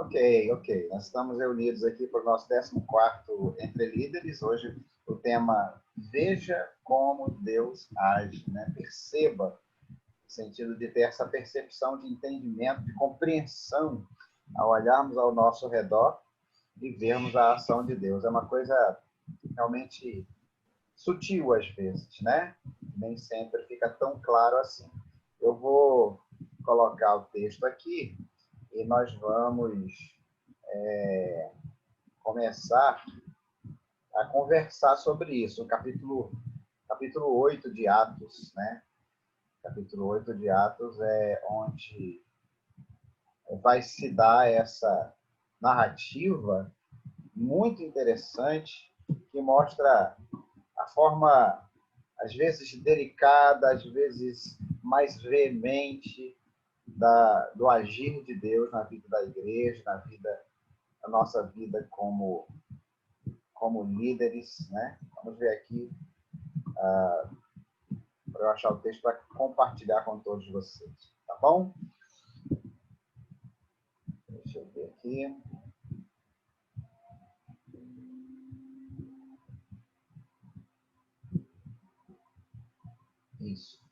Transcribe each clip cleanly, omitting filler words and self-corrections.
Ok. Nós estamos reunidos aqui para o nosso 14º Entre Líderes. Hoje o tema Veja como Deus age, né? Perceba, no sentido de ter essa percepção de entendimento, de compreensão, ao olharmos ao nosso redor e vermos a ação de Deus. É uma coisa realmente sutil às vezes, né? Nem sempre fica tão claro assim. Eu vou colocar o texto aqui e nós vamos começar a conversar sobre isso. O capítulo 8 de Atos, né? Capítulo 8 de Atos é onde vai se dar essa narrativa muito interessante que mostra a forma, às vezes, delicada, às vezes mais veemente do agir de Deus na vida da igreja, na nossa vida como líderes, né? Vamos ver aqui, para eu achar o texto para compartilhar com todos vocês, tá bom? Deixa eu ver aqui. Isso.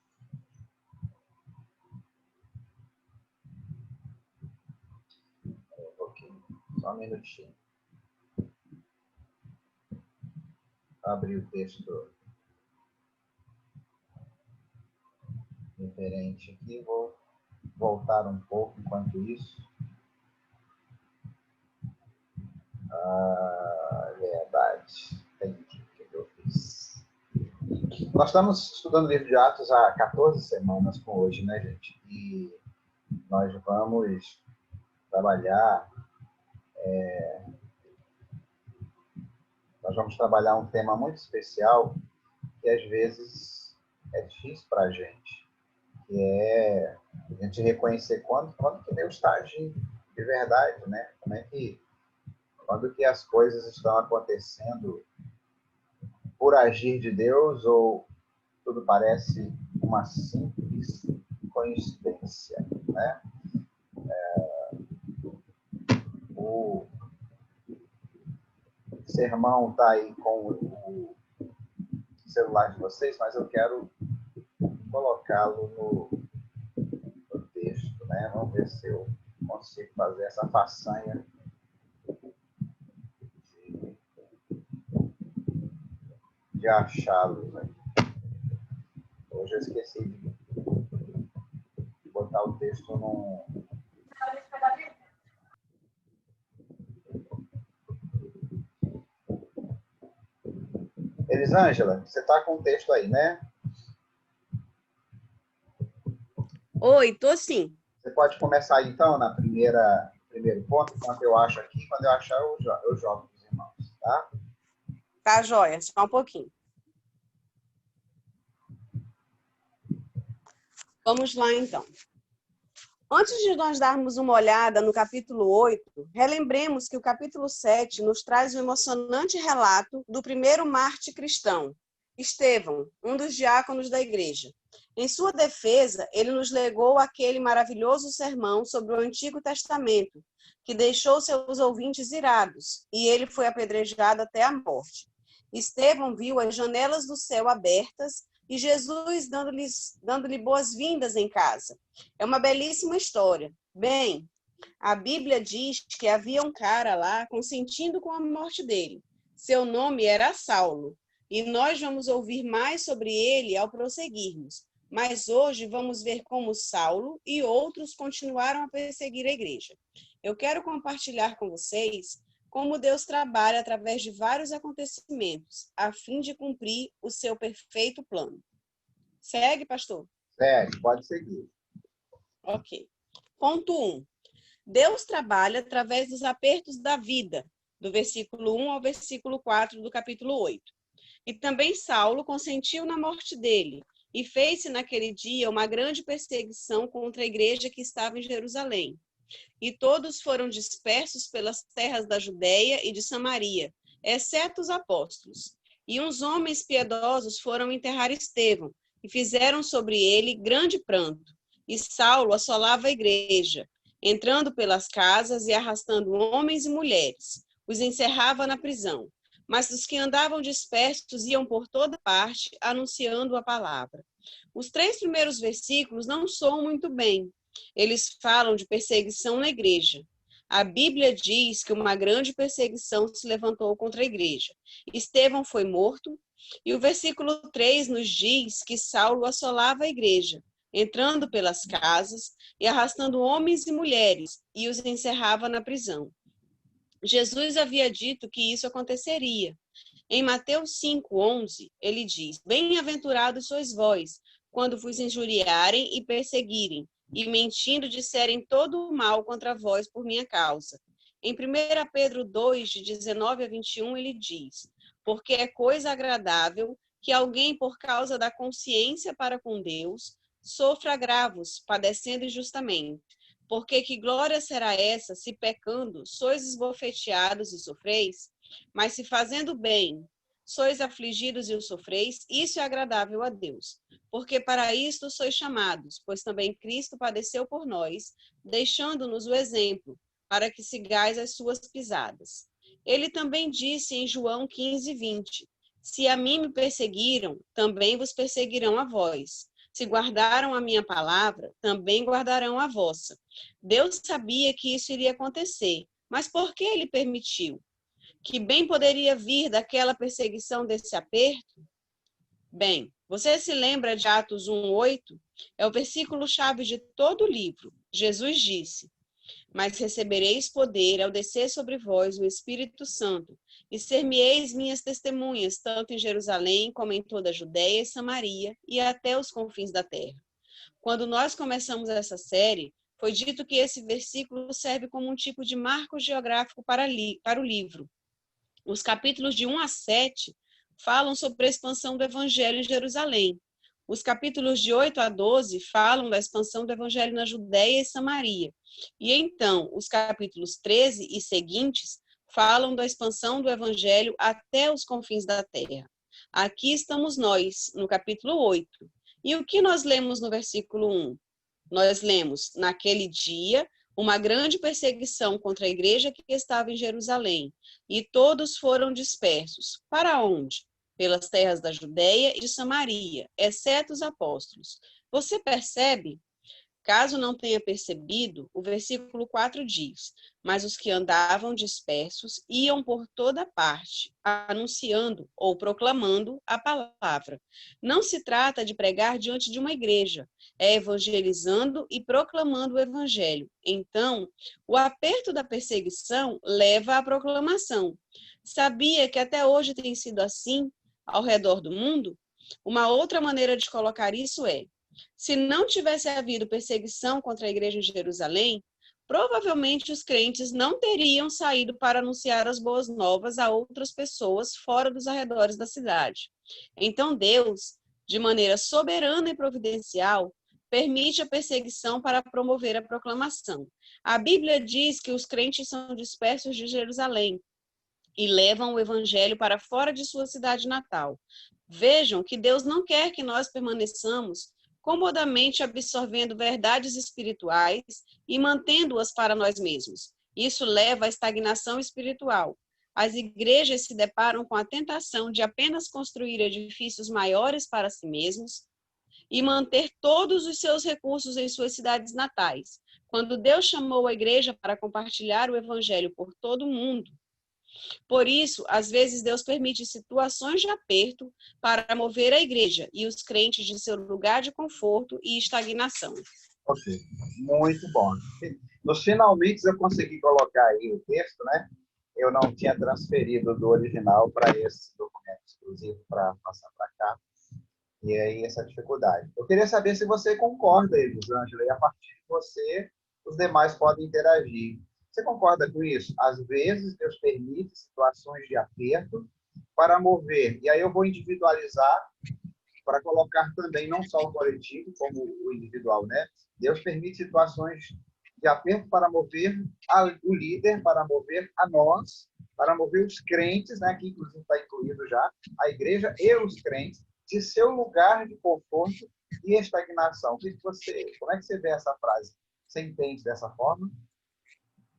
Ok, só um minutinho. Abrir o texto referente aqui, vou voltar um pouco enquanto isso. Verdade. Entendi o que eu fiz. Nós estamos estudando o livro de Atos há 14 semanas com hoje, né, gente? E nós vamos trabalhar um tema muito especial que às vezes é difícil para a gente, que é a gente reconhecer quando que Deus está agindo de verdade, né? Quando que as coisas estão acontecendo por agir de Deus ou tudo parece uma simples coincidência, né? O sermão está aí com o celular de vocês, mas eu quero colocá-lo no texto, né? Vamos ver se eu consigo fazer essa façanha de achá-los aqui. Hoje eu esqueci de botar o texto num... Elisângela, você está com o texto aí, né? Oi, tô sim. Você pode começar, então, na primeiro ponto, enquanto eu acho aqui. Quando eu achar, eu jogo para os irmãos, tá? Tá, joia. Só um pouquinho. Vamos lá, então. Antes de nós darmos uma olhada no capítulo 8, relembremos que o capítulo 7 nos traz um emocionante relato do primeiro mártir cristão, Estevão, um dos diáconos da igreja. Em sua defesa, ele nos legou aquele maravilhoso sermão sobre o Antigo Testamento, que deixou seus ouvintes irados, e ele foi apedrejado até a morte. Estevão viu as janelas do céu abertas e Jesus dando-lhe boas-vindas em casa. É uma belíssima história. Bem, a Bíblia diz que havia um cara lá consentindo com a morte dele. Seu nome era Saulo, e nós vamos ouvir mais sobre ele ao prosseguirmos. Mas hoje vamos ver como Saulo e outros continuaram a perseguir a igreja. Eu quero compartilhar com vocês como Deus trabalha através de vários acontecimentos, a fim de cumprir o seu perfeito plano. Segue, pastor? Segue, pode seguir. Ok. Ponto 1. Deus trabalha através dos apertos da vida, do versículo 1 ao versículo 4 do capítulo 8. E também Saulo consentiu na morte dele, e fez-se naquele dia uma grande perseguição contra a igreja que estava em Jerusalém. E todos foram dispersos pelas terras da Judéia e de Samaria, exceto os apóstolos. E uns homens piedosos foram enterrar Estevão, e fizeram sobre ele grande pranto. E Saulo assolava a igreja. entrando pelas casas e arrastando homens e mulheres, os encerrava na prisão. Mas os que andavam dispersos iam por toda parte, anunciando a palavra. Os 3 primeiros versículos não soam muito bem. Eles falam de perseguição na igreja. A Bíblia diz que uma grande perseguição se levantou contra a igreja. Estevão foi morto, e o versículo 3 nos diz que Saulo assolava a igreja, entrando pelas casas e arrastando homens e mulheres, e os encerrava na prisão. Jesus havia dito que isso aconteceria. Em Mateus 5:11, ele diz: Bem-aventurados sois vós, quando vos injuriarem e perseguirem, e mentindo disserem todo o mal contra vós por minha causa. Em 1 Pedro 2, de 19 a 21, ele diz: Porque é coisa agradável que alguém, por causa da consciência para com Deus, sofra agravos, padecendo injustamente. Porque que glória será essa, se pecando, sois esbofeteados e sofreis? Mas se fazendo bem, sois afligidos e o sofreis, isso é agradável a Deus. Porque para isto sois chamados, pois também Cristo padeceu por nós, deixando-nos o exemplo, para que sigais as suas pisadas. Ele também disse em João 15:20, Se a mim me perseguiram, também vos perseguirão a vós. Se guardaram a minha palavra, também guardarão a vossa. Deus sabia que isso iria acontecer, mas por que ele permitiu? Que bem poderia vir daquela perseguição, desse aperto? Bem, você se lembra de Atos 1:8? É o versículo-chave de todo o livro. Jesus disse: Mas recebereis poder ao descer sobre vós o Espírito Santo, e ser-me-eis minhas testemunhas, tanto em Jerusalém como em toda a Judéia e Samaria, e até os confins da terra. Quando nós começamos essa série, foi dito que esse versículo serve como um tipo de marco geográfico para o livro. Os capítulos de 1 a 7 falam sobre a expansão do Evangelho em Jerusalém. Os capítulos de 8 a 12 falam da expansão do Evangelho na Judéia e Samaria. E então, os capítulos 13 e seguintes falam da expansão do Evangelho até os confins da terra. Aqui estamos nós, no capítulo 8. E o que nós lemos no versículo 1? Nós lemos, naquele dia, uma grande perseguição contra a igreja que estava em Jerusalém, e todos foram dispersos. Para onde? Pelas terras da Judéia e de Samaria, exceto os apóstolos. Você percebe? Caso não tenha percebido, o versículo 4 diz: Mas os que andavam dispersos iam por toda parte, anunciando ou proclamando a palavra. Não se trata de pregar diante de uma igreja, é evangelizando e proclamando o evangelho. Então, o aperto da perseguição leva à proclamação. Sabia que até hoje tem sido assim ao redor do mundo? Uma outra maneira de colocar isso é: se não tivesse havido perseguição contra a igreja em Jerusalém, provavelmente os crentes não teriam saído para anunciar as boas novas a outras pessoas fora dos arredores da cidade. Então Deus, de maneira soberana e providencial, permite a perseguição para promover a proclamação. A Bíblia diz que os crentes são dispersos de Jerusalém e levam o evangelho para fora de sua cidade natal. Vejam que Deus não quer que nós permaneçamos comodamente absorvendo verdades espirituais e mantendo-as para nós mesmos. Isso leva à estagnação espiritual. As igrejas se deparam com a tentação de apenas construir edifícios maiores para si mesmos e manter todos os seus recursos em suas cidades natais. Quando Deus chamou a igreja para compartilhar o evangelho por todo o mundo, por isso, às vezes, Deus permite situações de aperto para mover a igreja e os crentes de seu lugar de conforto e estagnação. Ok, muito bom. Nos finalmente eu consegui colocar aí o texto, né? Eu não tinha transferido do original para esse documento exclusivo para passar para cá. E aí essa dificuldade. Eu queria saber se você concorda, Elisângela, e a partir de você, os demais podem interagir. Você concorda com isso? Às vezes, Deus permite situações de aperto para mover. E aí eu vou individualizar para colocar também não só o coletivo, como o individual, né? Deus permite situações de aperto para mover o líder, para mover a nós, para mover os crentes, né? Que inclusive está incluído já, a igreja e os crentes, de seu lugar de conforto e estagnação. Como é que você vê essa frase? Você entende dessa forma?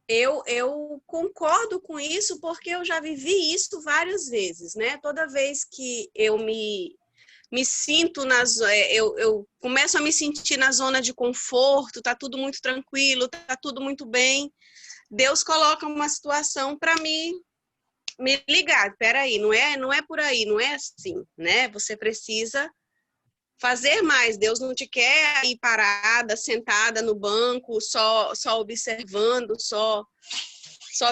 Eu concordo com isso porque eu já vivi isso várias vezes, né? Toda vez que eu me sinto eu começo a me sentir na zona de conforto, tá tudo muito tranquilo, tá tudo muito bem. Deus coloca uma situação para me ligar. Peraí, não é por aí, não é assim, né? Você precisa fazer mais. Deus não te quer aí parada, sentada no banco, só observando, só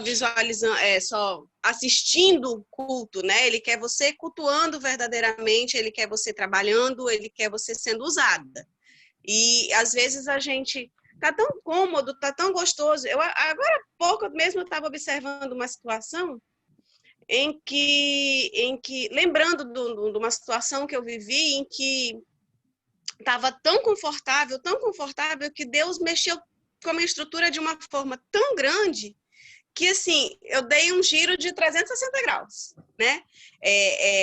visualizando, só assistindo o culto, né? Ele quer você cultuando verdadeiramente, ele quer você trabalhando, ele quer você sendo usada. E às vezes a gente tá tão cômodo, tá tão gostoso. Agora há pouco mesmo eu estava observando uma situação em que lembrando de uma situação que eu vivi em que estava tão confortável que Deus mexeu com a minha estrutura de uma forma tão grande que, assim, eu dei um giro de 360 graus, né?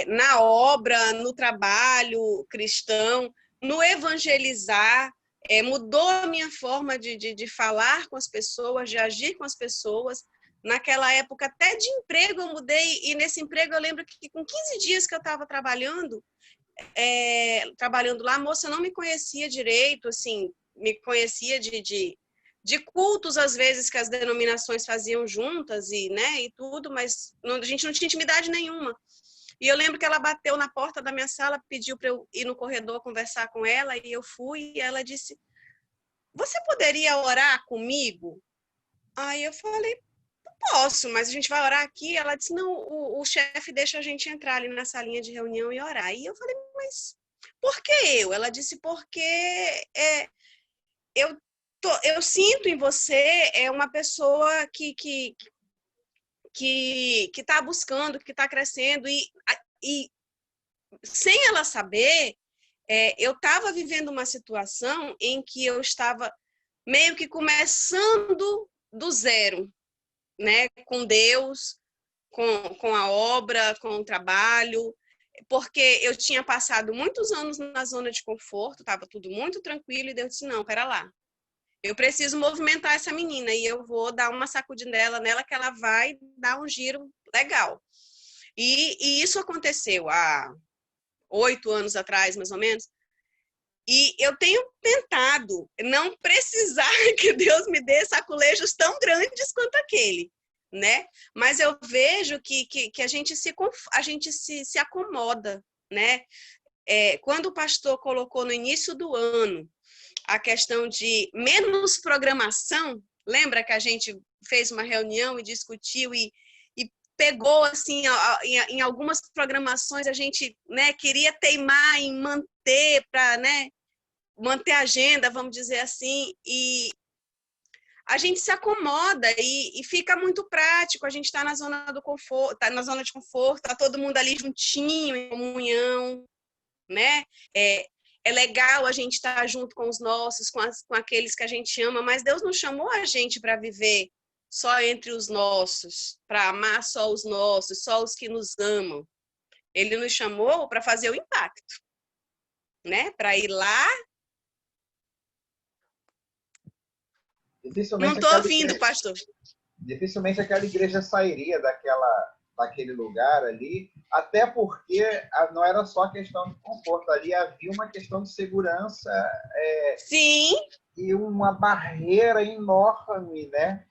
Na obra, no trabalho cristão, no evangelizar, mudou a minha forma de falar com as pessoas, de agir com as pessoas. Naquela época, até de emprego eu mudei, e nesse emprego eu lembro que com 15 dias que eu estava trabalhando lá, a moça não me conhecia direito, assim, me conhecia de cultos, às vezes, que as denominações faziam juntas né, e tudo, mas a gente não tinha intimidade nenhuma. E eu lembro que ela bateu na porta da minha sala, pediu para eu ir no corredor conversar com ela, e eu fui, e ela disse, você poderia orar comigo? Aí eu falei, posso, mas a gente vai orar aqui? Ela disse, não, o chefe deixa a gente entrar ali na salinha de reunião e orar. E eu falei, mas por que eu? Ela disse, porque eu sinto em você uma pessoa que está buscando, que está crescendo, e sem ela saber, eu estava vivendo uma situação em que eu estava meio que começando do zero, né? Com Deus, com a obra, com o trabalho, porque eu tinha passado muitos anos na zona de conforto, estava tudo muito tranquilo, e Deus disse, não, pera lá, eu preciso movimentar essa menina, e eu vou dar uma sacudida nela que ela vai dar um giro legal. E isso aconteceu há 8 anos atrás, mais ou menos, e eu tenho tentado não precisar que Deus me dê saculejos tão grandes quanto aquele, né? Mas eu vejo que a gente se acomoda, né? Quando o pastor colocou no início do ano a questão de menos programação, lembra que a gente fez uma reunião e discutiu e pegou, assim, em algumas programações a gente, né, queria teimar em manter para, né, manter a agenda, vamos dizer assim, e a gente se acomoda e fica muito prático, a gente está na zona do conforto, tá na zona de conforto, tá todo mundo ali juntinho, em comunhão, né? É legal a gente estar junto com os nossos, com aqueles que a gente ama, mas Deus não chamou a gente para viver só entre os nossos, para amar só os nossos, só os que nos amam. Ele nos chamou para fazer o impacto, né? Para ir lá. Não estou ouvindo, pastor. Dificilmente aquela igreja sairia daquele lugar ali, até porque não era só questão de conforto, ali havia uma questão de segurança. Sim. E uma barreira enorme, né?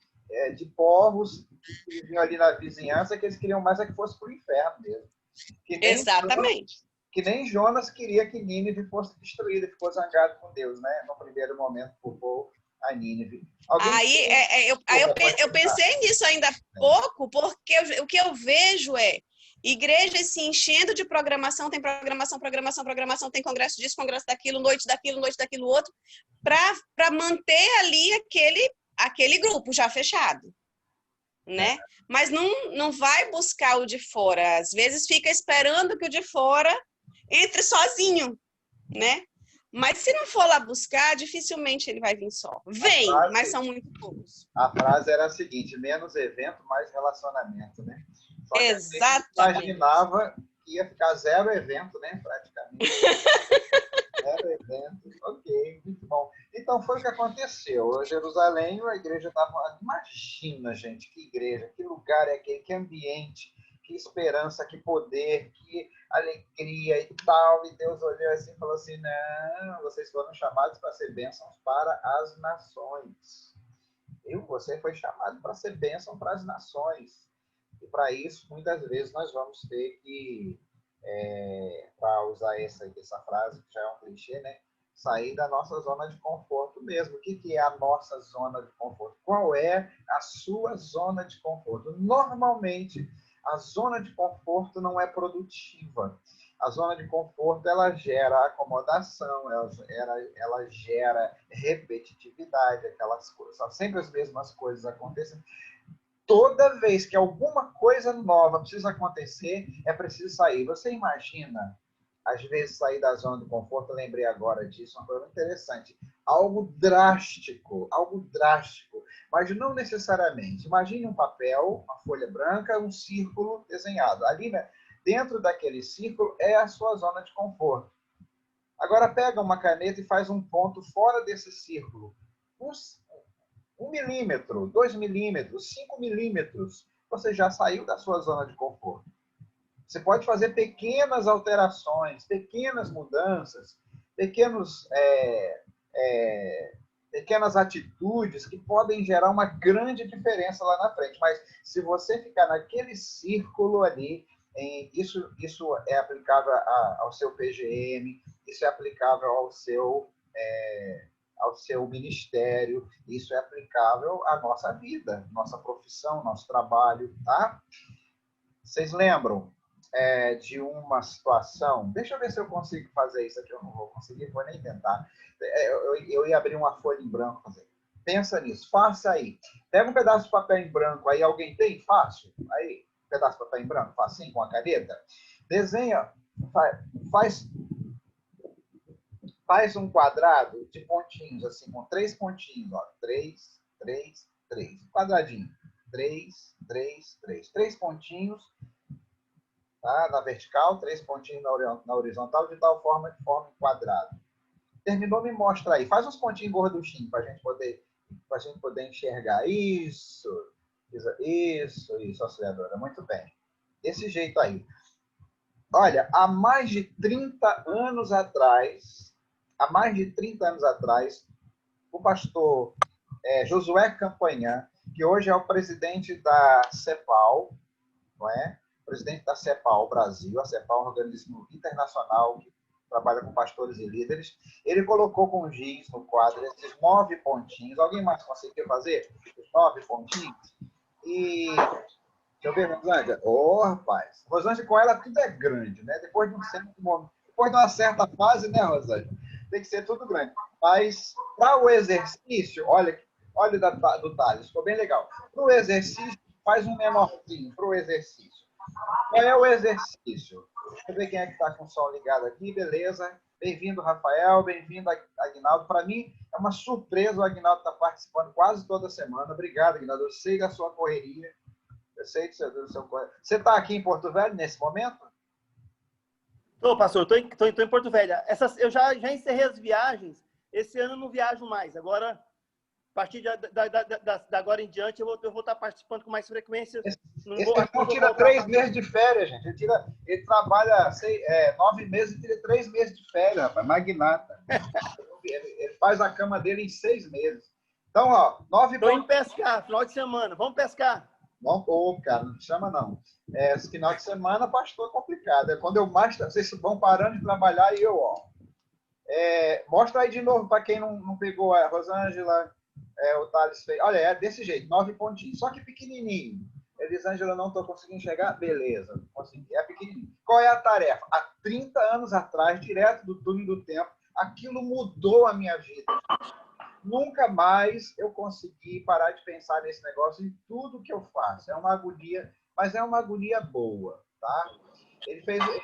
De povos que viviam ali na vizinhança, que eles queriam mais que fosse para o inferno mesmo. Exatamente. Que nem Jonas queria que Nínive fosse destruída, ficou zangado com Deus, né? No primeiro momento, culpou a Nínive. Eu pensei nisso ainda há pouco, porque o que eu vejo igrejas se enchendo de programação, tem programação, tem congresso disso, congresso daquilo, noite daquilo outro, para manter ali aquele grupo já fechado, né? Mas não vai buscar o de fora, às vezes fica esperando que o de fora entre sozinho, né? Mas se não for lá buscar, dificilmente ele vai vir só. Vem, mas são muito poucos. A frase era a seguinte, menos evento, mais relacionamento, né? Só que exatamente. A gente imaginava que ia ficar 0 evento, né? Praticamente. 0 evento. Ok, muito bom. Então, foi o que aconteceu. Jerusalém, a igreja estava... Imagina, gente, que igreja, que lugar é aquele, que ambiente, que esperança, que poder, que alegria e tal. E Deus olhou assim e falou assim, não, vocês foram chamados para ser bênçãos para as nações. Você foi chamado para ser bênção para as nações. E para isso, muitas vezes, nós vamos ter que, para usar essa frase, que já é um clichê, né? Sair da nossa zona de conforto mesmo. O que é a nossa zona de conforto? Qual é a sua zona de conforto? Normalmente, a zona de conforto não é produtiva. A zona de conforto, ela gera acomodação, ela gera repetitividade, aquelas coisas, são sempre as mesmas coisas acontecem. Toda vez que alguma coisa nova precisa acontecer, é preciso sair. Você imagina, às vezes, sair da zona de conforto? Eu lembrei agora disso, uma coisa interessante. Algo drástico, mas não necessariamente. Imagine um papel, uma folha branca, um círculo desenhado. Ali, né, dentro daquele círculo, é a sua zona de conforto. Agora, pega uma caneta e faz um ponto fora desse círculo. 1 milímetro, 2 milímetros, 5 milímetros, você já saiu da sua zona de conforto. Você pode fazer pequenas alterações, pequenas mudanças, pequenas atitudes que podem gerar uma grande diferença lá na frente. Mas se você ficar naquele círculo ali, isso é aplicável ao seu PGM, isso é aplicável ao seu ministério, isso é aplicável à nossa vida, nossa profissão, nosso trabalho, tá? Vocês lembram de uma situação? Deixa eu ver se eu consigo fazer isso aqui. Eu não vou conseguir, vou nem tentar. Eu ia abrir uma folha em branco fazer. Pensa nisso, faça aí. Pega um pedaço de papel em branco aí, alguém tem? Fácil. Aí, um pedaço de papel em branco, facinho, com a caneta. Desenha, faz um quadrado de pontinhos, assim, com 3 pontinhos, ó. 3, 3, 3. Quadradinho. 3, 3, 3. 3 pontinhos, tá? Na vertical, 3 pontinhos na horizontal, de tal forma que forma um quadrado. Terminou, me mostra aí. Faz uns pontinhos gorduchinhos para a gente poder enxergar. Isso, auxiliadora. Muito bem. Desse jeito aí. Olha, há mais de 30 anos atrás, o pastor Josué Campanhã, que hoje é o presidente da CEPAL, não é? Presidente da CEPAL Brasil, a CEPAL é um organismo internacional que trabalha com pastores e líderes. Ele colocou com giz no quadro esses 9 pontinhos. Alguém mais conseguiu fazer? Os 9 pontinhos? E deixa eu ver, Rosângela. Rapaz. Rosângela, com ela tudo é grande, né? Depois de uma certa fase, né, Rosângela? Tem que ser tudo grande. Mas, para o exercício, olha do Thales, ficou bem legal. Para o exercício, faz um menorzinho para o exercício. Qual é o exercício? Deixa eu ver quem é que está com o som ligado aqui. Beleza. Bem-vindo, Rafael. Bem-vindo, Aguinaldo. Para mim, é uma surpresa o Aguinaldo estar participando quase toda semana. Obrigado, Aguinaldo. Eu sei da sua correria. Eu sei do seu correria. Você está aqui em Porto Velho nesse momento? Estou, pastor. Estou em Porto Velho. Eu já encerrei as viagens. Esse ano eu não viajo mais. Agora, a partir da agora em diante, eu vou estar participando com mais frequência. Esse irmão tira 3 meses de férias, gente. Ele trabalha 9 meses e tira 3 meses de férias, rapaz. Magnata. Ele faz a cama dele em 6 meses. Então, ó, 9 Estou em pescar, final de semana. Vamos pescar. Não, cara, não chama não. Esse final de semana, pastor, é complicado. É quando eu mais... Vocês vão parando de trabalhar e eu, ó. Mostra aí de novo para quem não pegou a Rosângela, o Thales fez. Olha, é desse jeito, 9 pontinhos. Só que pequenininho. Elisângela, não estou conseguindo enxergar? Beleza, consegui. É pequenininho. Qual é a tarefa? Há 30 anos atrás, direto do túnel do tempo, aquilo mudou a minha vida. Nunca mais eu consegui parar de pensar nesse negócio em tudo que eu faço. É uma agonia, mas é uma agonia boa, tá? Ele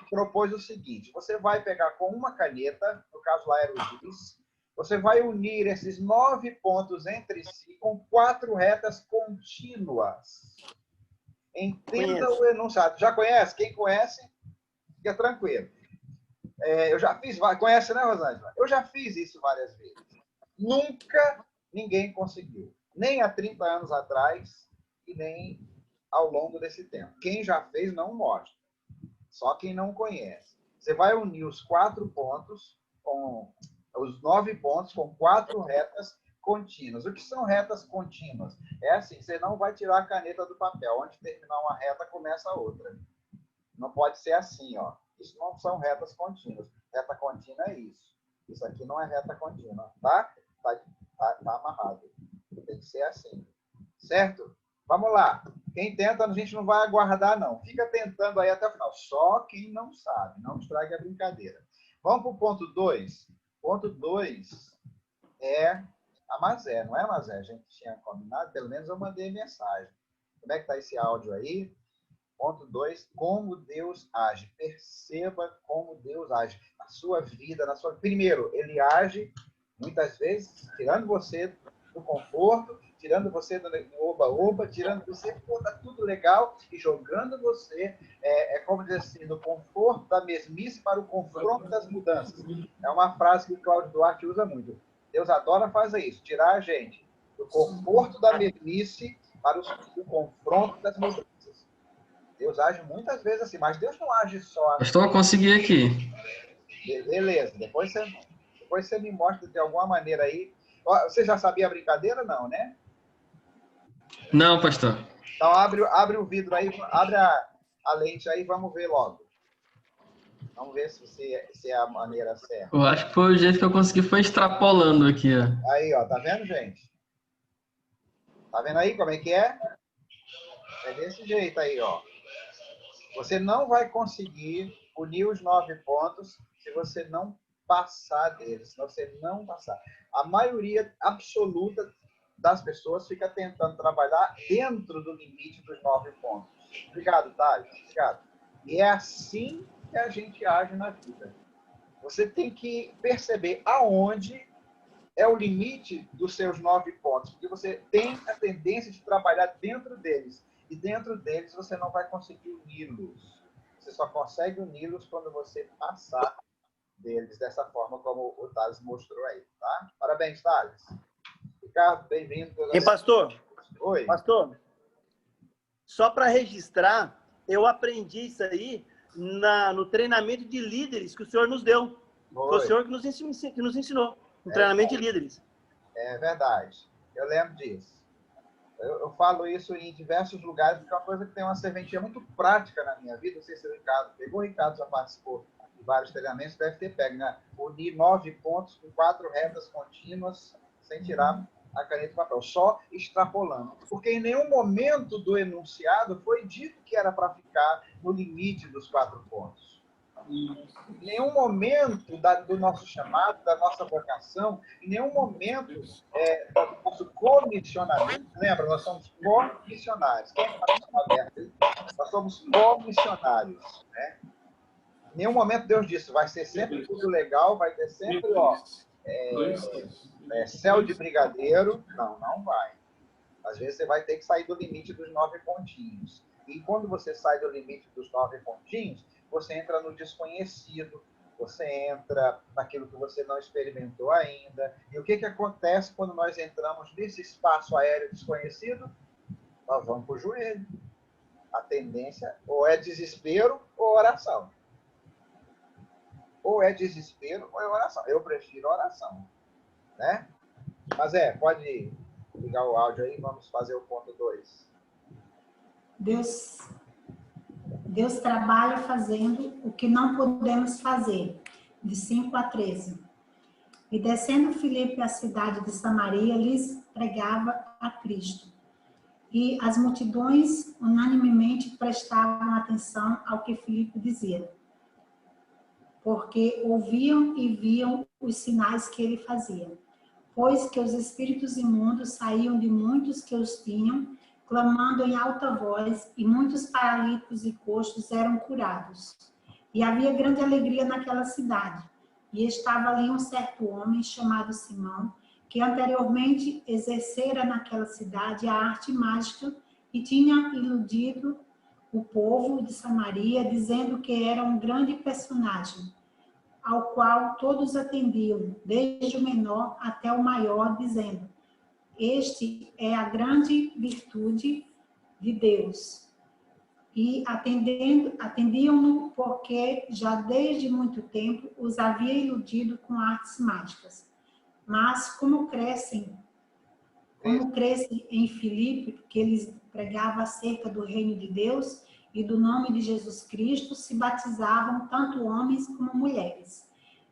propôs o seguinte: você vai pegar com uma caneta, no caso lá era o giz, você vai unir esses 9 pontos entre si com 4 retas contínuas. Entenda o enunciado. Já conhece? Quem conhece, fica tranquilo. Eu já fiz, conhece, né, Rosângela? Eu já fiz isso várias vezes. Nunca ninguém conseguiu. Nem há 30 anos atrás e nem ao longo desse tempo. Quem já fez não mostra. Só quem não conhece. Você vai unir os 4 pontos com os 9 pontos com 4 retas contínuas. O que são retas contínuas? É assim, você não vai tirar a caneta do papel. Onde terminar uma reta, começa a outra. Não pode ser assim, ó. Isso não são retas contínuas. Reta contínua é isso. Isso aqui não é reta contínua, tá? Tá amarrado. Tem que ser assim. Certo? Vamos lá. Quem tenta, a gente não vai aguardar, não. Fica tentando aí até o final. Só quem não sabe. Não estrague a brincadeira. Vamos para o ponto 2. Ponto 2 é a Mazé. Não é a Mazé? A gente tinha combinado. Pelo menos eu mandei mensagem. Como é que está esse áudio aí? Ponto 2, como Deus age. Perceba como Deus age na sua vida, na sua... Primeiro, ele age, muitas vezes, tirando você do conforto, tirando você do oba-oba, tirando você, pô, tá tudo legal, e jogando você, como dizer assim, do conforto da mesmice para o confronto das mudanças. É uma frase que o Cláudio Duarte usa muito. Deus adora fazer isso, tirar a gente do conforto da mesmice para o confronto das mudanças. Deus age muitas vezes assim, mas Deus não age só. Pastor, consegui aqui. Beleza, depois você me mostra de alguma maneira aí. Você já sabia a brincadeira? Não, né? Não, pastor. Então abre o vidro aí, abre a lente aí, vamos ver logo. Vamos ver se é a maneira certa. Eu acho que foi o jeito que eu consegui, foi extrapolando aqui, ó. Aí, ó, tá vendo, gente? Tá vendo aí como é que é? É desse jeito aí, ó. Você não vai conseguir unir os 9 pontos se você não passar deles, se você não passar. A maioria absoluta das pessoas fica tentando trabalhar dentro do limite dos 9 pontos. Obrigado, Thales. Obrigado. E é assim que a gente age na vida. Você tem que perceber aonde é o limite dos seus 9 pontos, porque você tem a tendência de trabalhar dentro deles. E dentro deles você não vai conseguir uni-los. Você só consegue uni-los quando você passar deles dessa forma como o Thales mostrou aí, tá? Parabéns, Thales. Ricardo, bem-vindo. Ei, pastor. Oi. Pastor, só para registrar, eu aprendi isso aí no treinamento de líderes que o senhor nos deu. Foi o senhor que nos ensinou. No treinamento de líderes. É verdade. Eu lembro disso. Eu falo isso em diversos lugares, porque é uma coisa que tem uma serventia muito prática na minha vida. Não sei se o Ricardo pegou. O Ricardo já participou de vários treinamentos, deve ter pego, né? Unir 9 pontos com 4 retas contínuas, sem tirar a caneta do papel, só extrapolando. Porque em nenhum momento do enunciado foi dito que era para ficar no limite dos 4 pontos. Em nenhum momento do nosso chamado, da nossa vocação, em nenhum momento do nosso comissionamento, lembra, nós somos comissionários. Quem é aberto? Nós somos comissionários, né? Em nenhum momento Deus disse, vai ser sempre tudo legal, vai ter sempre, céu de brigadeiro. Não, não vai. Às vezes você vai ter que sair do limite dos 9 pontinhos. E quando você sai do limite dos 9 pontinhos, você entra no desconhecido, você entra naquilo que você não experimentou ainda. E o que acontece quando nós entramos nesse espaço aéreo desconhecido? Nós vamos para o joelho. A tendência ou é desespero ou oração. Ou é desespero ou é oração. Eu prefiro oração, né? Mas pode ligar o áudio aí, vamos fazer o ponto 2. Deus trabalha fazendo o que não podemos fazer, de 5 a 13. E descendo Filipe à cidade de Samaria, lhes pregava a Cristo. E as multidões unanimemente prestavam atenção ao que Filipe dizia, porque ouviam e viam os sinais que ele fazia. Pois que os espíritos imundos saíam de muitos que os tinham, clamando em alta voz, e muitos paralíticos e coxos eram curados. E havia grande alegria naquela cidade. E estava ali um certo homem, chamado Simão, que anteriormente exercera naquela cidade a arte mágica e tinha iludido o povo de Samaria, dizendo que era um grande personagem. ao qual todos atendiam, desde o menor até o maior, dizendo: este é a grande virtude de Deus. E atendiam-no porque já desde muito tempo os havia iludido com artes mágicas. Mas como crescem em Filipe, porque eles pregavam acerca do reino de Deus e do nome de Jesus Cristo, se batizavam tanto homens como mulheres.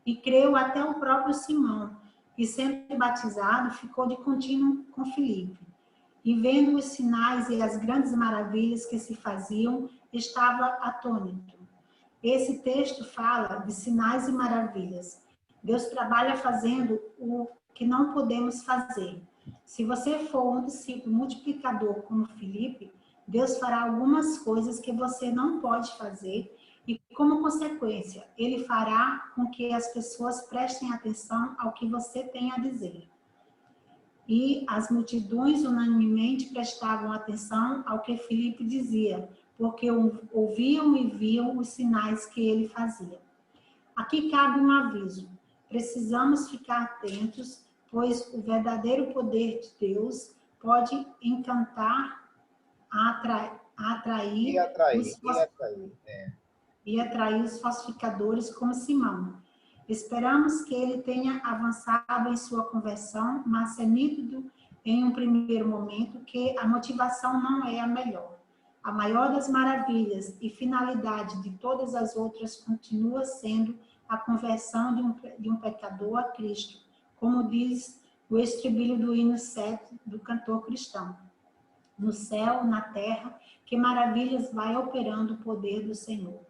E creu até o próprio Simão, que sendo batizado ficou de contínuo com Filipe. E vendo os sinais e as grandes maravilhas que se faziam, estava atônito. Esse texto fala de sinais e maravilhas. Deus trabalha fazendo o que não podemos fazer. Se você for um discípulo multiplicador como Filipe, Deus fará algumas coisas que você não pode fazer e, como consequência, Ele fará com que as pessoas prestem atenção ao que você tem a dizer. E as multidões unanimemente prestavam atenção ao que Filipe dizia, porque ouviam e viam os sinais que ele fazia. Aqui cabe um aviso. Precisamos ficar atentos, pois o verdadeiro poder de Deus pode encantar, atrair os falsificadores como Simão. Esperamos que ele tenha avançado em sua conversão, mas é nítido em um primeiro momento que a motivação não é a melhor. A maior das maravilhas e finalidade de todas as outras continua sendo a conversão de um pecador a Cristo, como diz o estribilho do hino 7 do cantor cristão. No céu, na terra, que maravilhas vai operando o poder do Senhor.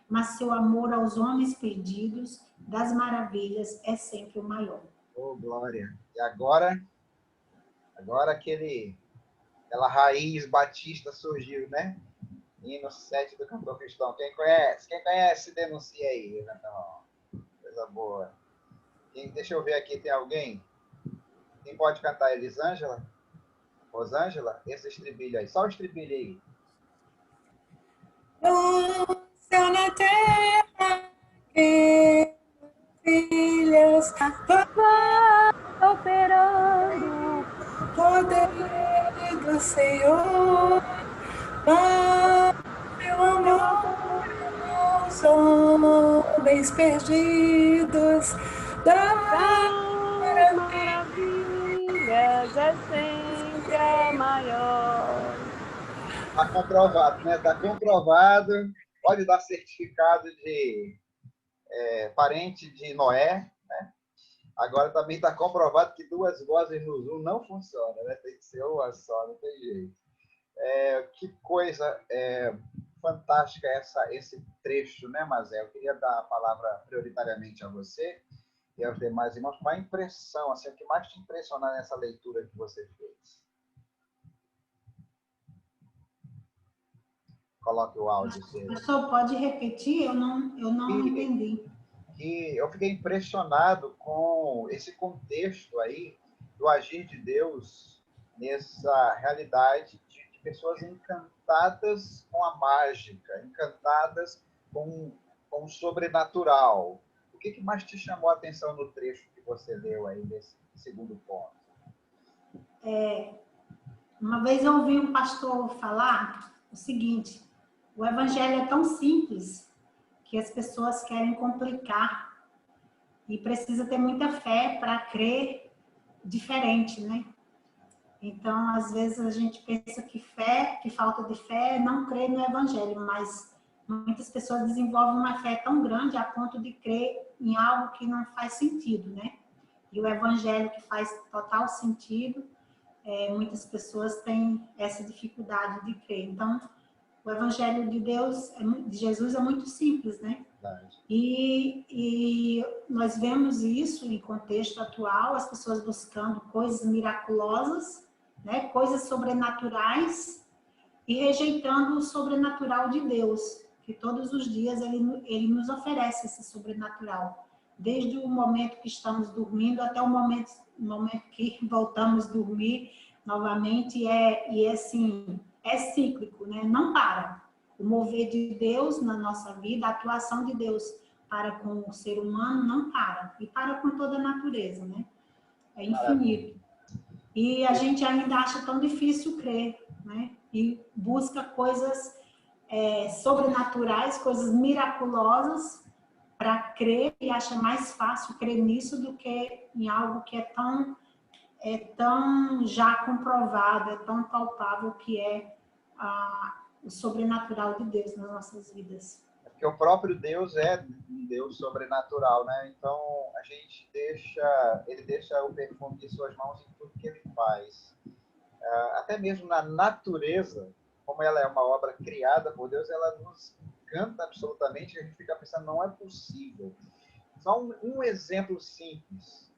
Mas seu amor aos homens perdidos, das maravilhas, é sempre o maior. Oh, glória! E agora aquela raiz batista surgiu, né? Hino 7 do cantor cristão. Quem conhece, denuncia aí. Então, coisa boa. Deixa eu ver aqui, tem alguém? Quem pode cantar? Elisângela? Rosângela? Esse estribilho aí. Só o estribilho aí. No céu, na terra, que filhas vão operando o poder do Senhor. Meu amor, aos homens perdidos, das maravilhas é sempre a maior. Está comprovado, né? Está comprovado. Pode dar certificado de parente de Noé, né? Agora também está comprovado que duas vozes no Zoom não funcionam, né? Tem que ser uma só, não tem jeito. Que coisa fantástica esse trecho, né, Mazé? Eu queria dar a palavra prioritariamente a você e aos demais irmãos. Qual a impressão, assim, o que mais te impressionou nessa leitura que você fez? Coloque o áudio. Professor, pode repetir? Eu não entendi. E eu fiquei impressionado com esse contexto aí do agir de Deus nessa realidade de pessoas encantadas com a mágica, encantadas com o sobrenatural. O que mais te chamou a atenção no trecho que você leu aí nesse segundo ponto? Uma vez eu ouvi um pastor falar o seguinte: o evangelho é tão simples que as pessoas querem complicar e precisa ter muita fé para crer diferente, né? Então, às vezes a gente pensa que falta de fé, não crer no evangelho, mas muitas pessoas desenvolvem uma fé tão grande a ponto de crer em algo que não faz sentido, né? E o evangelho que faz total sentido, muitas pessoas têm essa dificuldade de crer. Então, o evangelho de Deus, de Jesus, é muito simples, né? E nós vemos isso em contexto atual, as pessoas buscando coisas miraculosas, né? Coisas sobrenaturais, e rejeitando o sobrenatural de Deus, que todos os dias ele nos oferece esse sobrenatural. Desde o momento que estamos dormindo até o momento que voltamos a dormir novamente, e assim, é cíclico, né? Não para. O mover de Deus na nossa vida, a atuação de Deus para com o ser humano, não para. E para com toda a natureza, né? É infinito. E a gente ainda acha tão difícil crer, né? E busca coisas sobrenaturais, coisas miraculosas para crer, e acha mais fácil crer nisso do que em algo que é tão já comprovado, é tão palpável, que é o sobrenatural de Deus nas nossas vidas. Porque o próprio Deus é um Deus sobrenatural, né? Então, ele deixa o perfume de suas mãos em tudo que ele faz. Até mesmo na natureza, como ela é uma obra criada por Deus, ela nos encanta absolutamente, e a gente fica pensando, não é possível. Só um exemplo simples.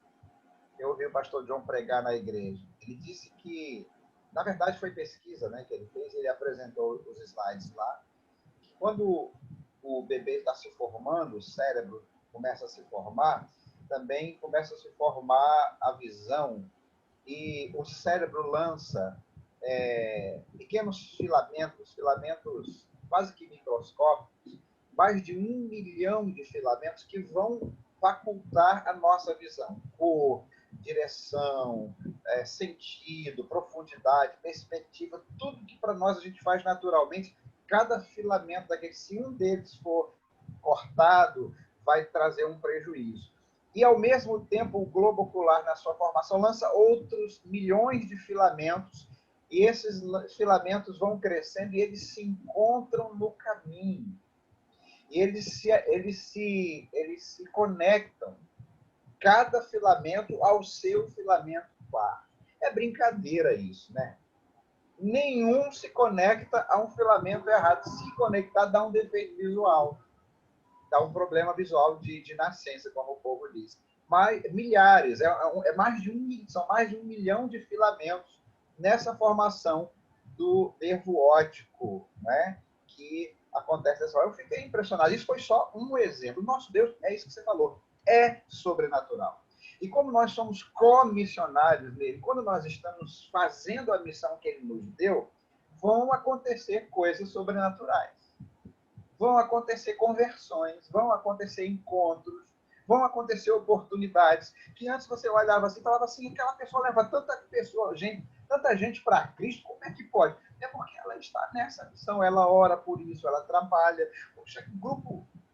Eu ouvi o pastor John pregar na igreja. Ele disse que, na verdade, foi pesquisa, né, que ele fez, ele apresentou os slides lá. Quando o bebê está se formando, o cérebro começa a se formar, também começa a se formar a visão, e o cérebro lança pequenos filamentos quase que microscópicos, mais de 1 milhão de filamentos que vão facultar a nossa visão, cor, direção, sentido, profundidade, perspectiva, tudo que para nós a gente faz naturalmente. Cada filamento daquele, se um deles for cortado, vai trazer um prejuízo. E, ao mesmo tempo, o globo ocular, na sua formação, lança outros milhões de filamentos, e esses filamentos vão crescendo e eles se encontram no caminho. E eles se conectam, cada filamento ao seu filamento par. É brincadeira isso, né? Nenhum se conecta a um filamento errado. Se conectar, dá um defeito visual. Dá um problema visual de nascença, como o povo diz. Mas milhares, são mais de 1 milhão de filamentos nessa formação do nervo óptico, né? Que acontece dessa forma. Eu fiquei impressionado. Isso foi só um exemplo. Nosso Deus, é isso que você falou, é sobrenatural. E como nós somos comissionários nele, quando nós estamos fazendo a missão que ele nos deu, vão acontecer coisas sobrenaturais. Vão acontecer conversões, vão acontecer encontros, vão acontecer oportunidades, que antes você olhava assim e falava assim, aquela pessoa leva tanta gente para Cristo, como é que pode? É porque ela está nessa missão, ela ora por isso, ela trabalha.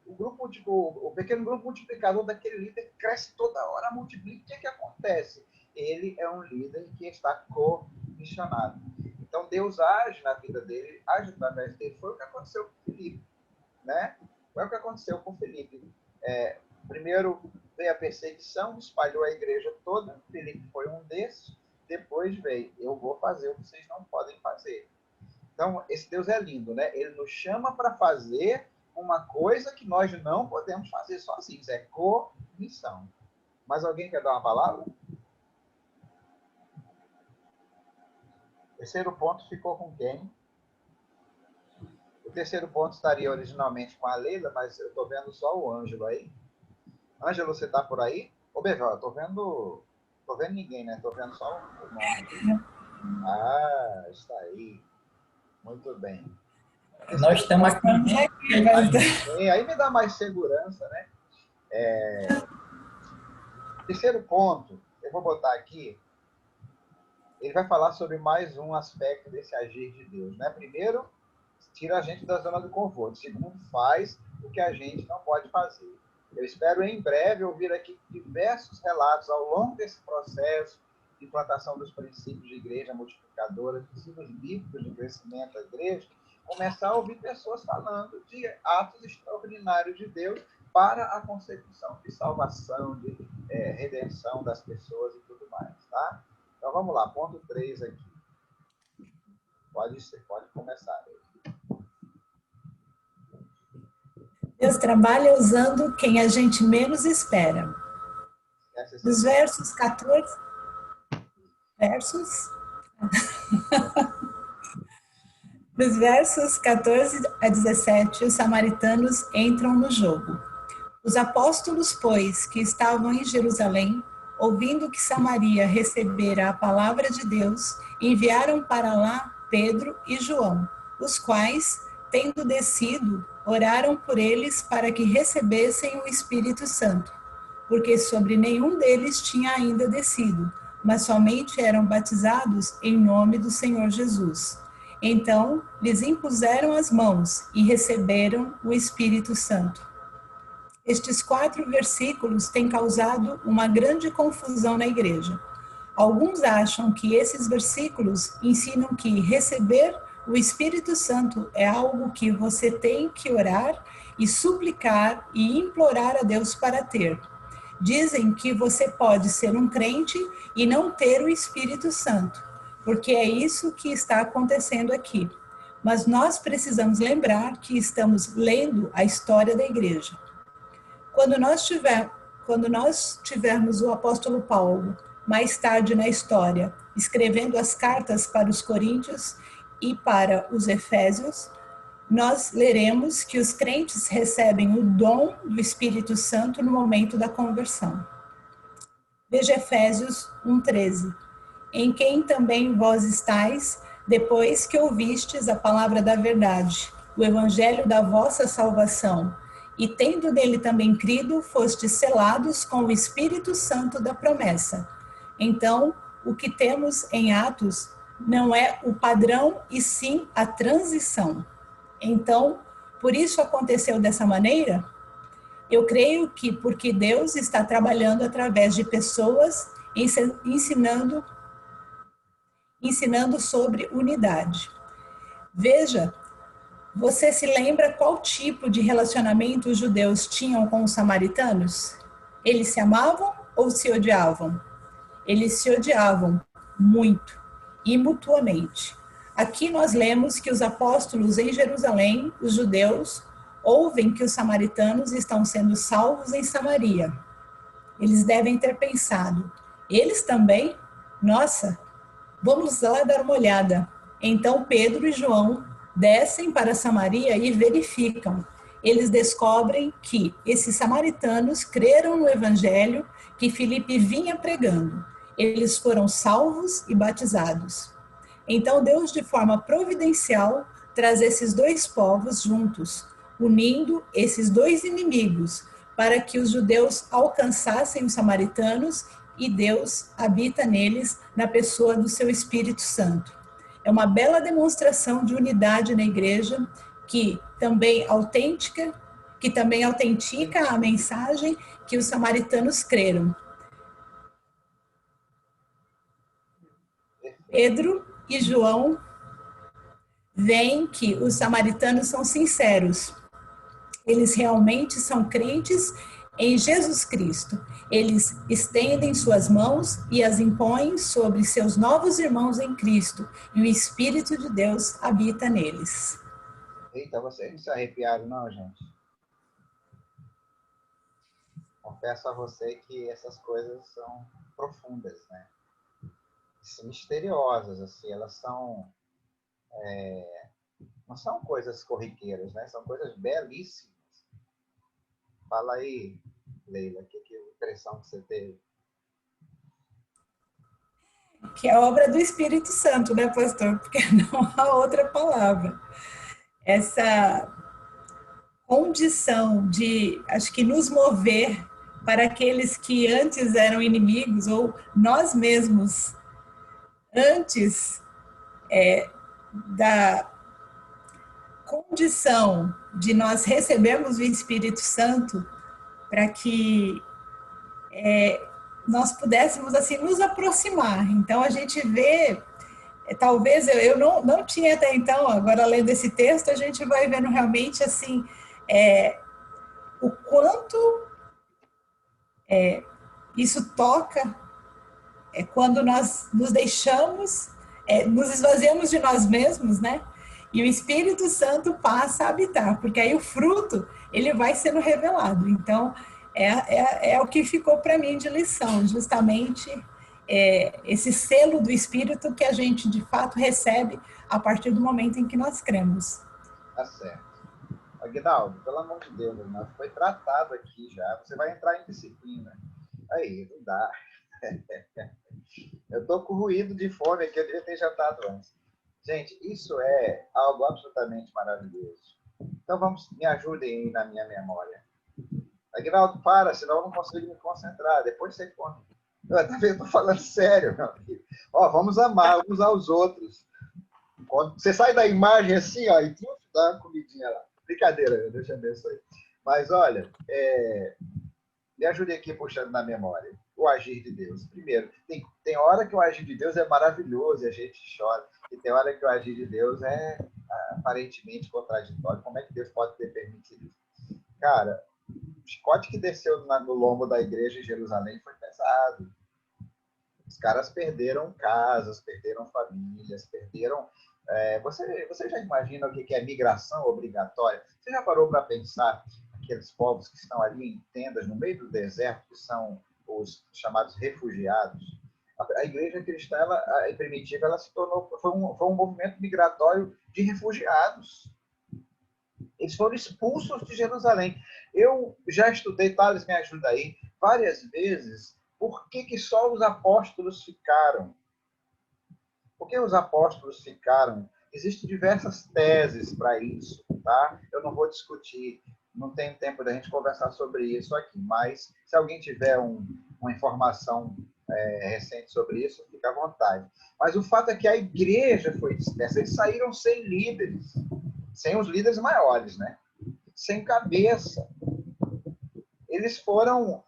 O pequeno grupo multiplicador daquele líder cresce toda hora, multiplica. O que acontece? Ele é um líder que está comissionado. Então, Deus age na vida dele, age através dele. Foi o que aconteceu com Filipe, né? Foi o que aconteceu com Filipe. Primeiro veio a perseguição, espalhou a igreja toda. Filipe foi um desses. Depois veio, eu vou fazer o que vocês não podem fazer. Então, esse Deus é lindo, né? Ele nos chama para fazer uma coisa que nós não podemos fazer sozinhos. É comissão. Mais alguém quer dar uma palavra? O terceiro ponto ficou com quem? O terceiro ponto estaria originalmente com a Leila, mas eu estou vendo só o Ângelo aí. Ângelo, você está por aí? Ô, Bevel, eu estou vendo ninguém, né? Estou vendo só o nome. Ah, está aí. Muito bem. Nós estamos aqui. Aí me dá mais segurança, né? Terceiro ponto, eu vou botar aqui, ele vai falar sobre mais um aspecto desse agir de Deus, né? Primeiro, tira a gente da zona do conforto. Segundo, faz o que a gente não pode fazer. Eu espero em breve ouvir aqui diversos relatos ao longo desse processo de implantação dos princípios de igreja multiplicadora, princípios bíblicos de crescimento da igreja, começar a ouvir pessoas falando de atos extraordinários de Deus para a consecução de salvação, de redenção das pessoas e tudo mais, tá? Então vamos lá, ponto 3 aqui. Pode começar. Deus trabalha usando quem a gente menos espera. Dos versos 14... Dos versos 14 a 17, os samaritanos entram no jogo. Os apóstolos, pois, que estavam em Jerusalém, ouvindo que Samaria recebera a palavra de Deus, enviaram para lá Pedro e João, os quais, tendo descido, oraram por eles para que recebessem o Espírito Santo, porque sobre nenhum deles tinha ainda descido, mas somente eram batizados em nome do Senhor Jesus. Então, lhes impuseram as mãos e receberam o Espírito Santo. Estes 4 versículos têm causado uma grande confusão na igreja. Alguns acham que esses versículos ensinam que receber o Espírito Santo é algo que você tem que orar e suplicar e implorar a Deus para ter. Dizem que você pode ser um crente e não ter o Espírito Santo, porque é isso que está acontecendo aqui. Mas nós precisamos lembrar que estamos lendo a história da igreja. Quando nós tivermos o apóstolo Paulo, mais tarde na história, escrevendo as cartas para os Coríntios e para os Efésios, nós leremos que os crentes recebem o dom do Espírito Santo no momento da conversão. Veja Efésios 1:13. Em quem também vós estáis, depois que ouvistes a palavra da verdade, o evangelho da vossa salvação, e tendo nele também crido, fostes selados com o Espírito Santo da promessa. Então, o que temos em Atos não é o padrão, e sim a transição. Então, por isso aconteceu dessa maneira? Eu creio que porque Deus está trabalhando através de pessoas, ensinando sobre unidade. Veja, você se lembra qual tipo de relacionamento os judeus tinham com os samaritanos? Eles se amavam ou se odiavam? Eles se odiavam muito e mutuamente. Aqui nós lemos que os apóstolos em Jerusalém, os judeus, ouvem que os samaritanos estão sendo salvos em Samaria. Eles devem ter pensado, eles também? Nossa, vamos lá dar uma olhada. Então Pedro e João descem para Samaria e verificam. Eles descobrem que esses samaritanos creram no evangelho que Filipe vinha pregando. Eles foram salvos e batizados. Então Deus, de forma providencial, traz esses 2 povos juntos, unindo esses 2 inimigos, para que os judeus alcançassem os samaritanos e Deus habita neles na pessoa do seu Espírito Santo. É uma bela demonstração de unidade na igreja, que também autentica a mensagem que os samaritanos creram. Pedro e João veem que os samaritanos são sinceros. Eles realmente são crentes em Jesus Cristo. Eles estendem suas mãos e as impõem sobre seus novos irmãos em Cristo, e o Espírito de Deus habita neles. Eita, vocês não se arrepiaram, não, gente? Confesso a você que essas coisas são profundas, né? São misteriosas, assim, elas são... não são coisas corriqueiras, né? São coisas belíssimas. Fala aí, Leila, que impressão que você teve? Que é obra do Espírito Santo, né, pastor? Porque não há outra palavra. Essa condição de, acho que, nos mover para aqueles que antes eram inimigos, ou nós mesmos, antes da condição de nós recebermos o Espírito Santo, para que nós pudéssemos, assim, nos aproximar. Então, a gente vê, talvez, eu não tinha até então, agora lendo esse texto, a gente vai vendo realmente, assim, o quanto isso toca quando nós nos deixamos, nos esvaziamos de nós mesmos, né? E o Espírito Santo passa a habitar, porque aí o fruto, ele vai sendo revelado. Então, é o que ficou para mim de lição, justamente esse selo do Espírito que a gente, de fato, recebe a partir do momento em que nós cremos. Tá certo. Aguinaldo, pelo amor de Deus, Aguinaldo, foi tratado aqui já. Você vai entrar em disciplina. Aí, não dá. Eu tô com ruído de fome aqui, eu devia ter jantado antes. Gente, isso é algo absolutamente maravilhoso. Então, me ajudem aí na minha memória. Aguinaldo, para, senão eu não consigo me concentrar. Depois você conta. Eu estou falando sério, meu amigo. Ó, vamos amar uns aos outros. Quando você sai da imagem assim, ó, e dá uma comidinha lá. Brincadeira, Deus te abençoe. Mas, olha, me ajude aqui puxando na memória o agir de Deus. Primeiro, tem hora que o agir de Deus é maravilhoso e a gente chora. E tem hora que o agir de Deus é aparentemente contraditório. Como é que Deus pode ter permitido isso? Cara, o chicote que desceu no lombo da igreja em Jerusalém foi pesado. Os caras perderam casas, perderam famílias, perderam... Você já imagina o que é migração obrigatória? Você já parou para pensar aqueles povos que estão ali em tendas no meio do deserto, que são os chamados refugiados? A igreja cristã, primitiva, ela se tornou... Foi um movimento migratório de refugiados. Eles foram expulsos de Jerusalém. Eu já estudei, Thales, me ajuda aí, várias vezes, por que só os apóstolos ficaram? Por que os apóstolos ficaram? Existem diversas teses para isso, tá? Eu não vou discutir, não tenho tempo da gente conversar sobre isso aqui, mas se alguém tiver uma informação recente sobre isso, fica à vontade. Mas o fato é que a igreja foi dispersa, eles saíram sem líderes, sem os líderes maiores, né? Sem cabeça. Eles foram...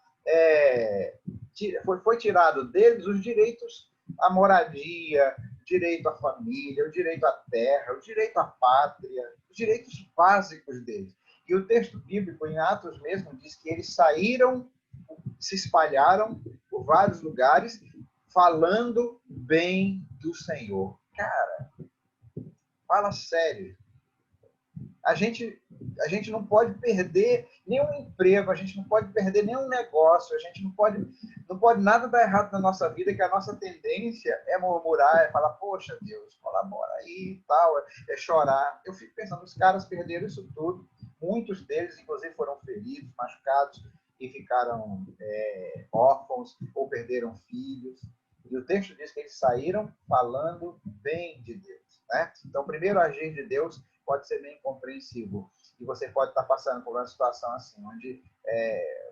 foi tirado deles os direitos à moradia, o direito à família, o direito à terra, o direito à pátria, os direitos básicos deles. E o texto bíblico, em Atos mesmo, diz que eles saíram, se espalharam por vários lugares, falando bem do Senhor. Cara, fala sério. A gente não pode perder nenhum emprego, a gente não pode perder nenhum negócio, a gente não pode nada dar errado na nossa vida, que a nossa tendência é murmurar, é falar, poxa, Deus, colabora aí e tal, é chorar. Eu fico pensando, os caras perderam isso tudo, muitos deles, inclusive, foram feridos, machucados e ficaram órfãos ou perderam filhos. E o texto diz que eles saíram falando bem de Deus, né? Então, o primeiro agir de Deus pode ser bem incompreensível. E você pode estar passando por uma situação assim, onde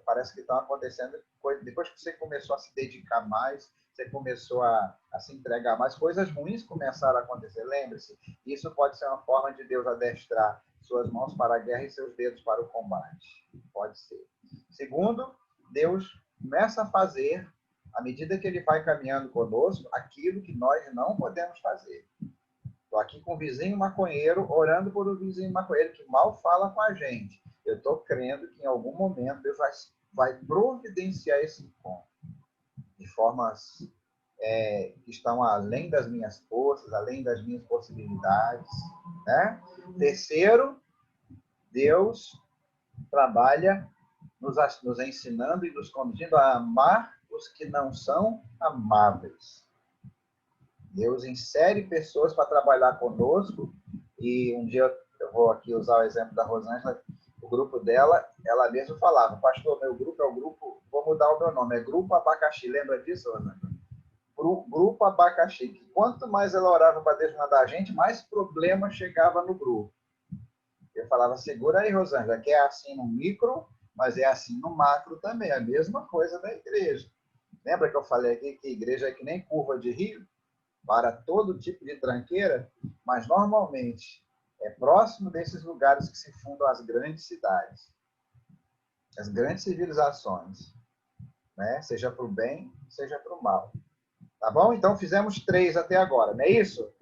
parece que estão acontecendo coisas. Depois que você começou a se dedicar mais, você começou a se entregar mais, coisas ruins começaram a acontecer. Lembre-se, isso pode ser uma forma de Deus adestrar suas mãos para a guerra e seus dedos para o combate. Pode ser. Segundo, Deus começa a fazer, à medida que Ele vai caminhando conosco, aquilo que nós não podemos fazer. Estou aqui com o vizinho maconheiro, orando por um vizinho maconheiro que mal fala com a gente. Eu estou crendo que em algum momento Deus vai providenciar esse encontro de formas que estão além das minhas forças, além das minhas possibilidades, né? Terceiro, Deus trabalha nos ensinando e nos conduzindo a amar os que não são amáveis. Deus insere pessoas para trabalhar conosco, e um dia eu vou aqui usar o exemplo da Rosângela, o grupo dela, ela mesma falava, pastor, meu grupo é o grupo, vou mudar o meu nome, é Grupo Abacaxi, lembra disso, Rosângela? Grupo Abacaxi, que quanto mais ela orava para Deus mandar a gente, mais problema chegava no grupo. Eu falava, segura aí, Rosângela, que é assim no micro, mas é assim no macro também, a mesma coisa da igreja. Lembra que eu falei aqui que a igreja é que nem curva de rio? Para todo tipo de tranqueira, mas normalmente é próximo desses lugares que se fundam as grandes cidades, as grandes civilizações, né? Seja para o bem, seja para o mal. Tá bom? Então fizemos 3 até agora, não é isso?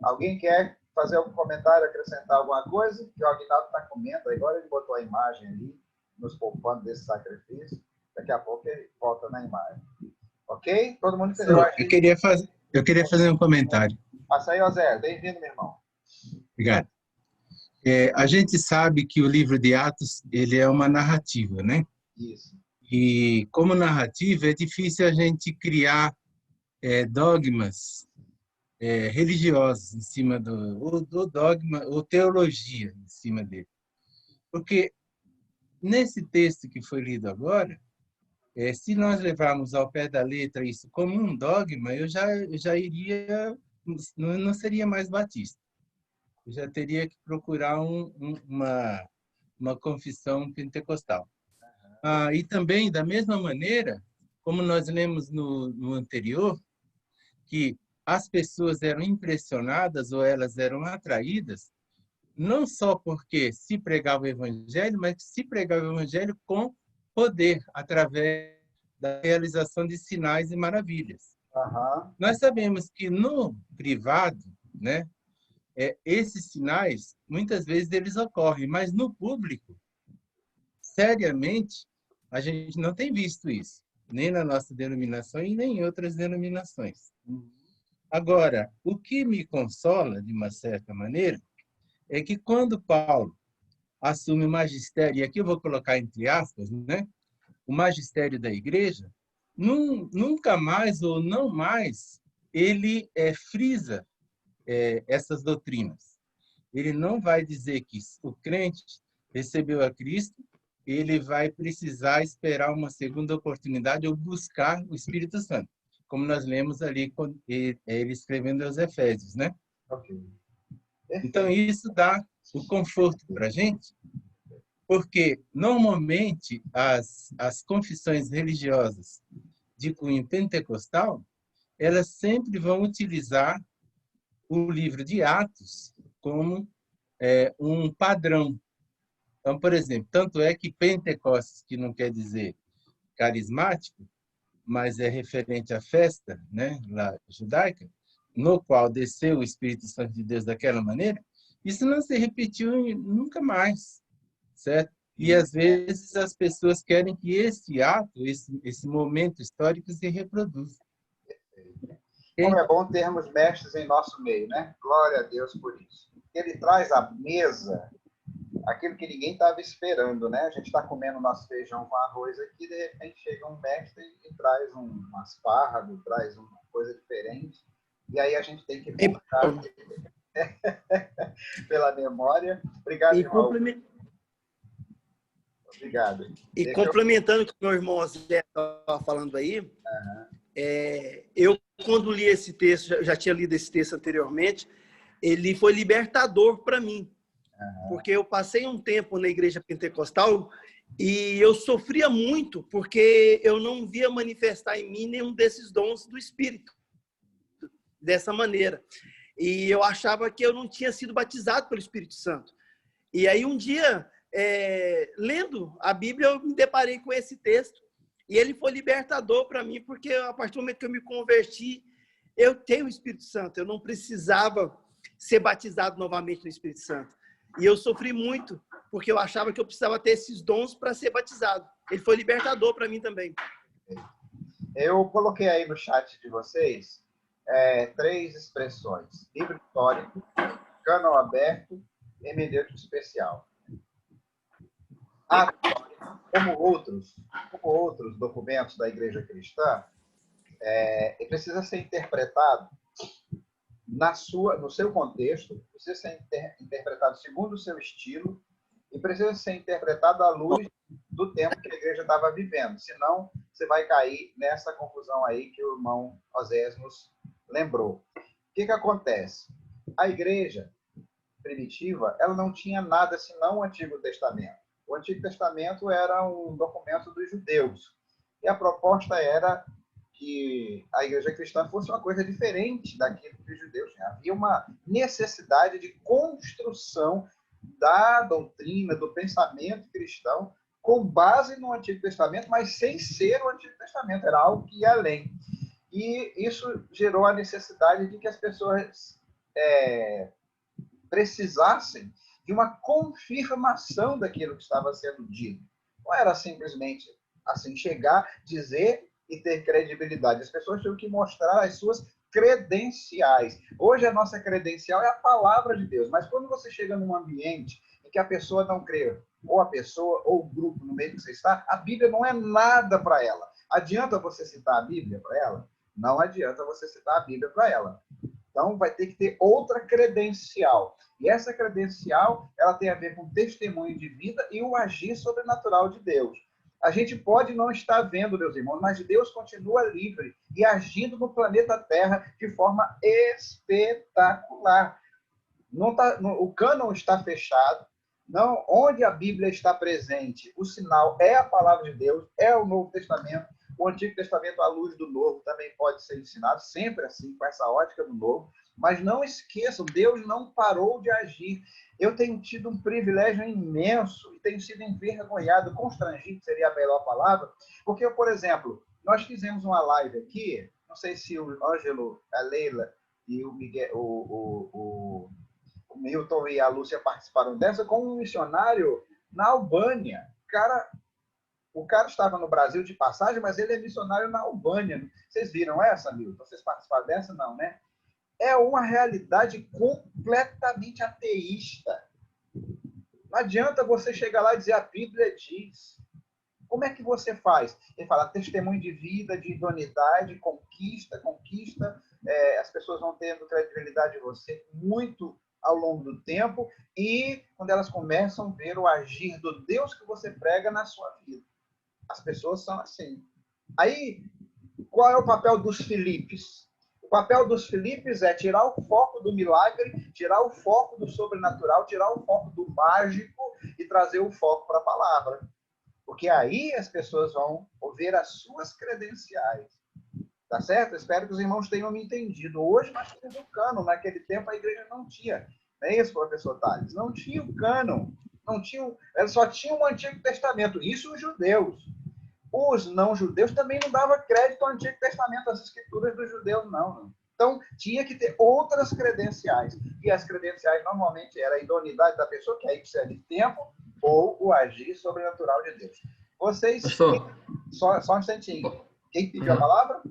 Alguém quer fazer algum comentário, acrescentar alguma coisa? Que o Aguinaldo está comendo, agora ele botou a imagem ali, nos poupando desse sacrifício. Daqui a pouco ele volta na imagem. Ok? Todo mundo entendeu? Eu queria fazer um comentário. Passa aí, Ozé. Bem-vindo, meu irmão. Obrigado. A gente sabe que o livro de Atos, ele é uma narrativa, né? Isso. E como narrativa, é difícil a gente criar dogmas religiosos em cima do dogma, ou teologia em cima dele. Porque nesse texto que foi lido agora, se nós levarmos ao pé da letra isso como um dogma, eu já iria, não seria mais batista. Eu já teria que procurar uma uma confissão pentecostal. E também, da mesma maneira, como nós lemos no anterior, que as pessoas eram impressionadas ou elas eram atraídas, não só porque se pregava o evangelho, mas se pregava o evangelho com poder, através da realização de sinais e maravilhas. Nós sabemos que no privado, né, esses sinais, muitas vezes eles ocorrem, mas no público, seriamente, a gente não tem visto isso, nem na nossa denominação e nem em outras denominações. Agora, o que me consola, de uma certa maneira, é que quando Paulo assume o magistério, e aqui eu vou colocar entre aspas, né, o magistério da igreja, nunca mais ou não mais ele frisa essas doutrinas. Ele não vai dizer que o crente recebeu a Cristo, ele vai precisar esperar uma segunda oportunidade ou buscar o Espírito Santo, como nós lemos ali ele escrevendo aos Efésios, né? Então, isso dá o conforto para a gente, porque, normalmente, as confissões religiosas de cunho pentecostal, elas sempre vão utilizar o livro de Atos como um padrão. Então, por exemplo, tanto é que Pentecostes, que não quer dizer carismático, mas é referente à festa, né, lá judaica, no qual desceu o Espírito Santo de Deus daquela maneira, isso não se repetiu nunca mais, certo? E, às vezes, as pessoas querem que esse ato, esse momento histórico se reproduza. Como é bom termos mestres em nosso meio, né? Glória a Deus por isso. Ele traz à mesa aquilo que ninguém estava esperando, né? A gente está comendo nosso feijão com arroz aqui, de repente chega um mestre e traz um espárrago, traz uma coisa diferente, e aí a gente tem que buscar pela memória. Obrigado, irmão. Obrigado. E complementando o que o meu irmão Zé estava falando aí, eu, quando li esse texto, já tinha lido esse texto anteriormente, ele foi libertador para mim. Porque eu passei um tempo na igreja pentecostal e eu sofria muito porque eu não via manifestar em mim nenhum desses dons do Espírito dessa maneira. E eu achava que eu não tinha sido batizado pelo Espírito Santo. E aí um dia, lendo a Bíblia, eu me deparei com esse texto e ele foi libertador para mim, porque a partir do momento que eu me converti, eu tenho o Espírito Santo, eu não precisava ser batizado novamente no Espírito Santo. E eu sofri muito, porque eu achava que eu precisava ter esses dons para ser batizado. Ele foi libertador para mim também. Eu coloquei aí no chat de vocês 3 expressões: livro histórico, cânon aberto, hermenêutico especial. Como outros documentos da Igreja Cristã, ele precisa ser interpretado no seu contexto, precisa ser interpretado segundo o seu estilo e precisa ser interpretado à luz do tempo que a igreja estava vivendo. Senão, você vai cair nessa confusão aí que o irmão Osés nos lembrou. O que acontece? A igreja primitiva, ela não tinha nada senão o Antigo Testamento. O Antigo Testamento era um documento dos judeus. E a proposta era que a igreja cristã fosse uma coisa diferente daquilo que os judeus tinham. Havia uma necessidade de construção da doutrina, do pensamento cristão, com base no Antigo Testamento, mas sem ser o Antigo Testamento. Era algo que ia além. E isso gerou a necessidade de que as pessoas precisassem de uma confirmação daquilo que estava sendo dito. Não era simplesmente assim, chegar, dizer e ter credibilidade. As pessoas tinham que mostrar as suas credenciais. Hoje a nossa credencial é a palavra de Deus, mas quando você chega num ambiente em que a pessoa não crê, ou a pessoa, ou o grupo no meio que você está, a Bíblia não é nada para ela. Adianta você citar a Bíblia para ela? Não adianta você citar a Bíblia para ela. Então, vai ter que ter outra credencial. E essa credencial, ela tem a ver com o testemunho de vida e o agir sobrenatural de Deus. A gente pode não estar vendo, meus irmãos, mas Deus continua livre e agindo no planeta Terra de forma espetacular. O cânon está fechado, Não, onde a Bíblia está presente, o sinal é a palavra de Deus, é o Novo Testamento. O Antigo Testamento, à luz do Novo, também pode ser ensinado, sempre assim, com essa ótica do Novo. Mas não esqueçam, Deus não parou de agir. Eu tenho tido um privilégio imenso e tenho sido envergonhado, constrangido, seria a melhor palavra, porque, por exemplo, nós fizemos uma live aqui, não sei se o Ângelo, a Leila e o Miguel, o Milton e a Lúcia participaram dessa, com um missionário na Albânia. O cara estava no Brasil de passagem, mas ele é missionário na Albânia. Vocês viram essa, Milton? Vocês participaram dessa? Não, né? É uma realidade completamente ateísta. Não adianta você chegar lá e dizer a Bíblia diz. Como é que você faz? Ele fala testemunho de vida, de idoneidade, conquista. As pessoas vão tendo credibilidade em você muito ao longo do tempo e quando elas começam a ver o agir do Deus que você prega na sua vida. As pessoas são assim. Aí, qual é o papel dos Filipes? O papel dos Filipes é tirar o foco do milagre, tirar o foco do sobrenatural, tirar o foco do mágico e trazer o foco para a palavra. Porque aí as pessoas vão ver as suas credenciais. Tá certo? Espero que os irmãos tenham me entendido. Hoje nós temos o cânon. Naquele tempo a igreja não tinha. Não é isso, professor Tales? Não tinha o cânon. Eles só tinham o Antigo Testamento. Isso os judeus. Os não-judeus também não davam crédito ao Antigo Testamento, às escrituras dos judeus, não. Então, tinha que ter outras credenciais. E as credenciais, normalmente, era a idoneidade da pessoa, que aí precisa de tempo, ou o agir sobrenatural de Deus. Vocês... Pastor. Só um instantinho. Quem pediu a palavra?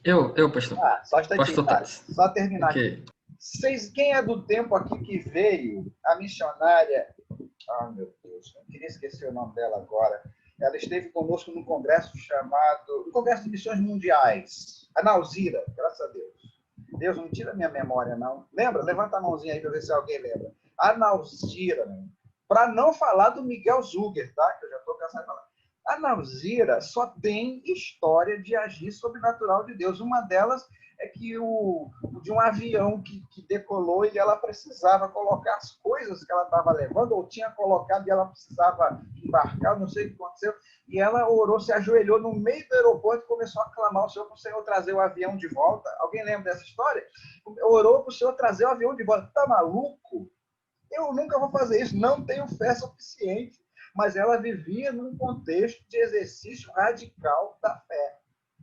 Eu, pastor. Só um instantinho. Pastor, só terminar okay. aqui. Quem é do tempo aqui que veio, a missionária... meu Deus, eu queria esquecer o nome dela agora. Ela esteve conosco num congresso chamado... Congresso de Missões Mundiais. A Nauzira, graças a Deus. Deus, não tira a minha memória, não. Lembra? Levanta a mãozinha aí para ver se alguém lembra. A Nauzira, para não falar do Miguel Zuger, tá? Que eu já estou cansado de falar. A Nauzira só tem história de agir sobrenatural de Deus. Uma delas é que de um avião que decolou e ela precisava colocar as coisas que ela estava levando, ou tinha colocado e ela precisava embarcar, não sei o que aconteceu, e ela orou, se ajoelhou no meio do aeroporto e começou a clamar ao Senhor para o Senhor trazer o avião de volta. Alguém lembra dessa história? Orou para o Senhor trazer o avião de volta. Tá maluco? Eu nunca vou fazer isso, não tenho fé suficiente. Mas ela vivia num contexto de exercício radical da fé.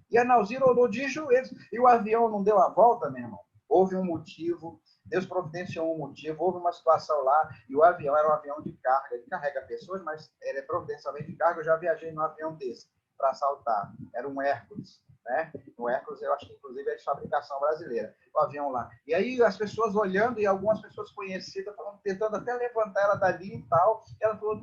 E a Nauzira orou de joelhos. E o avião não deu a volta, meu irmão? Houve um motivo, Deus providenciou um motivo, houve uma situação lá, e o avião era um avião de carga. Ele carrega pessoas, mas ele é providencialmente de carga. Eu já viajei num avião desse para assaltar. Era um Hércules. Né? O Hércules, eu acho que inclusive é de fabricação brasileira, o avião lá. E aí as pessoas olhando, e algumas pessoas conhecidas falando, tentando até levantar ela dali e tal. E ela falou,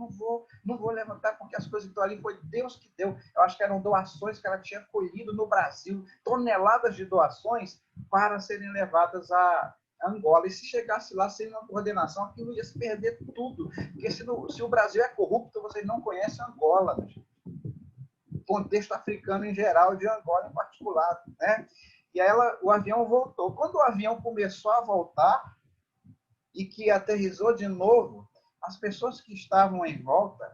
não vou levantar, porque as coisas que estão ali foi Deus que deu. Eu acho que eram doações que ela tinha colhido no Brasil, toneladas de doações para serem levadas a Angola. E se chegasse lá sem uma coordenação, aquilo ia se perder tudo. Porque se o Brasil é corrupto, vocês não conhecem Angola, né? Contexto africano em geral, de Angola em particular, né? E aí o avião voltou. Quando o avião começou a voltar e que aterrissou de novo, as pessoas que estavam em volta,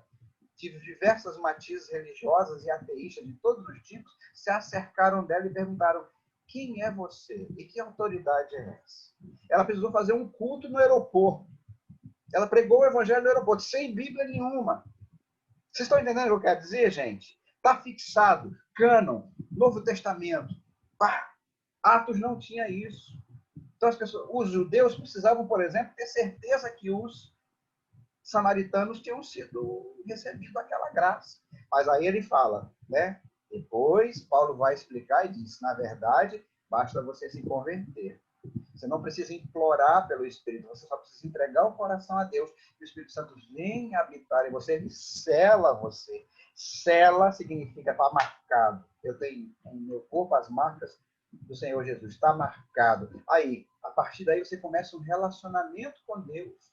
de diversas matizes religiosas e ateístas de todos os tipos, se acercaram dela e perguntaram: quem é você? E que autoridade é essa? Ela precisou fazer um culto no aeroporto. Ela pregou o evangelho no aeroporto, sem Bíblia nenhuma. Vocês estão entendendo o que eu quero dizer, gente? Está fixado. Cânon, Novo Testamento. Pá. Atos não tinha isso. Então, os judeus precisavam, por exemplo, ter certeza que os samaritanos tinham sido recebido aquela graça. Mas aí ele fala, né? Depois, Paulo vai explicar e diz, na verdade, basta você se converter. Você não precisa implorar pelo Espírito, você só precisa entregar o coração a Deus. E o Espírito Santo vem habitar em você, ele sela você. Sela significa estar marcado. Eu tenho no meu corpo as marcas do Senhor Jesus. Está marcado. Aí, a partir daí, você começa um relacionamento com Deus.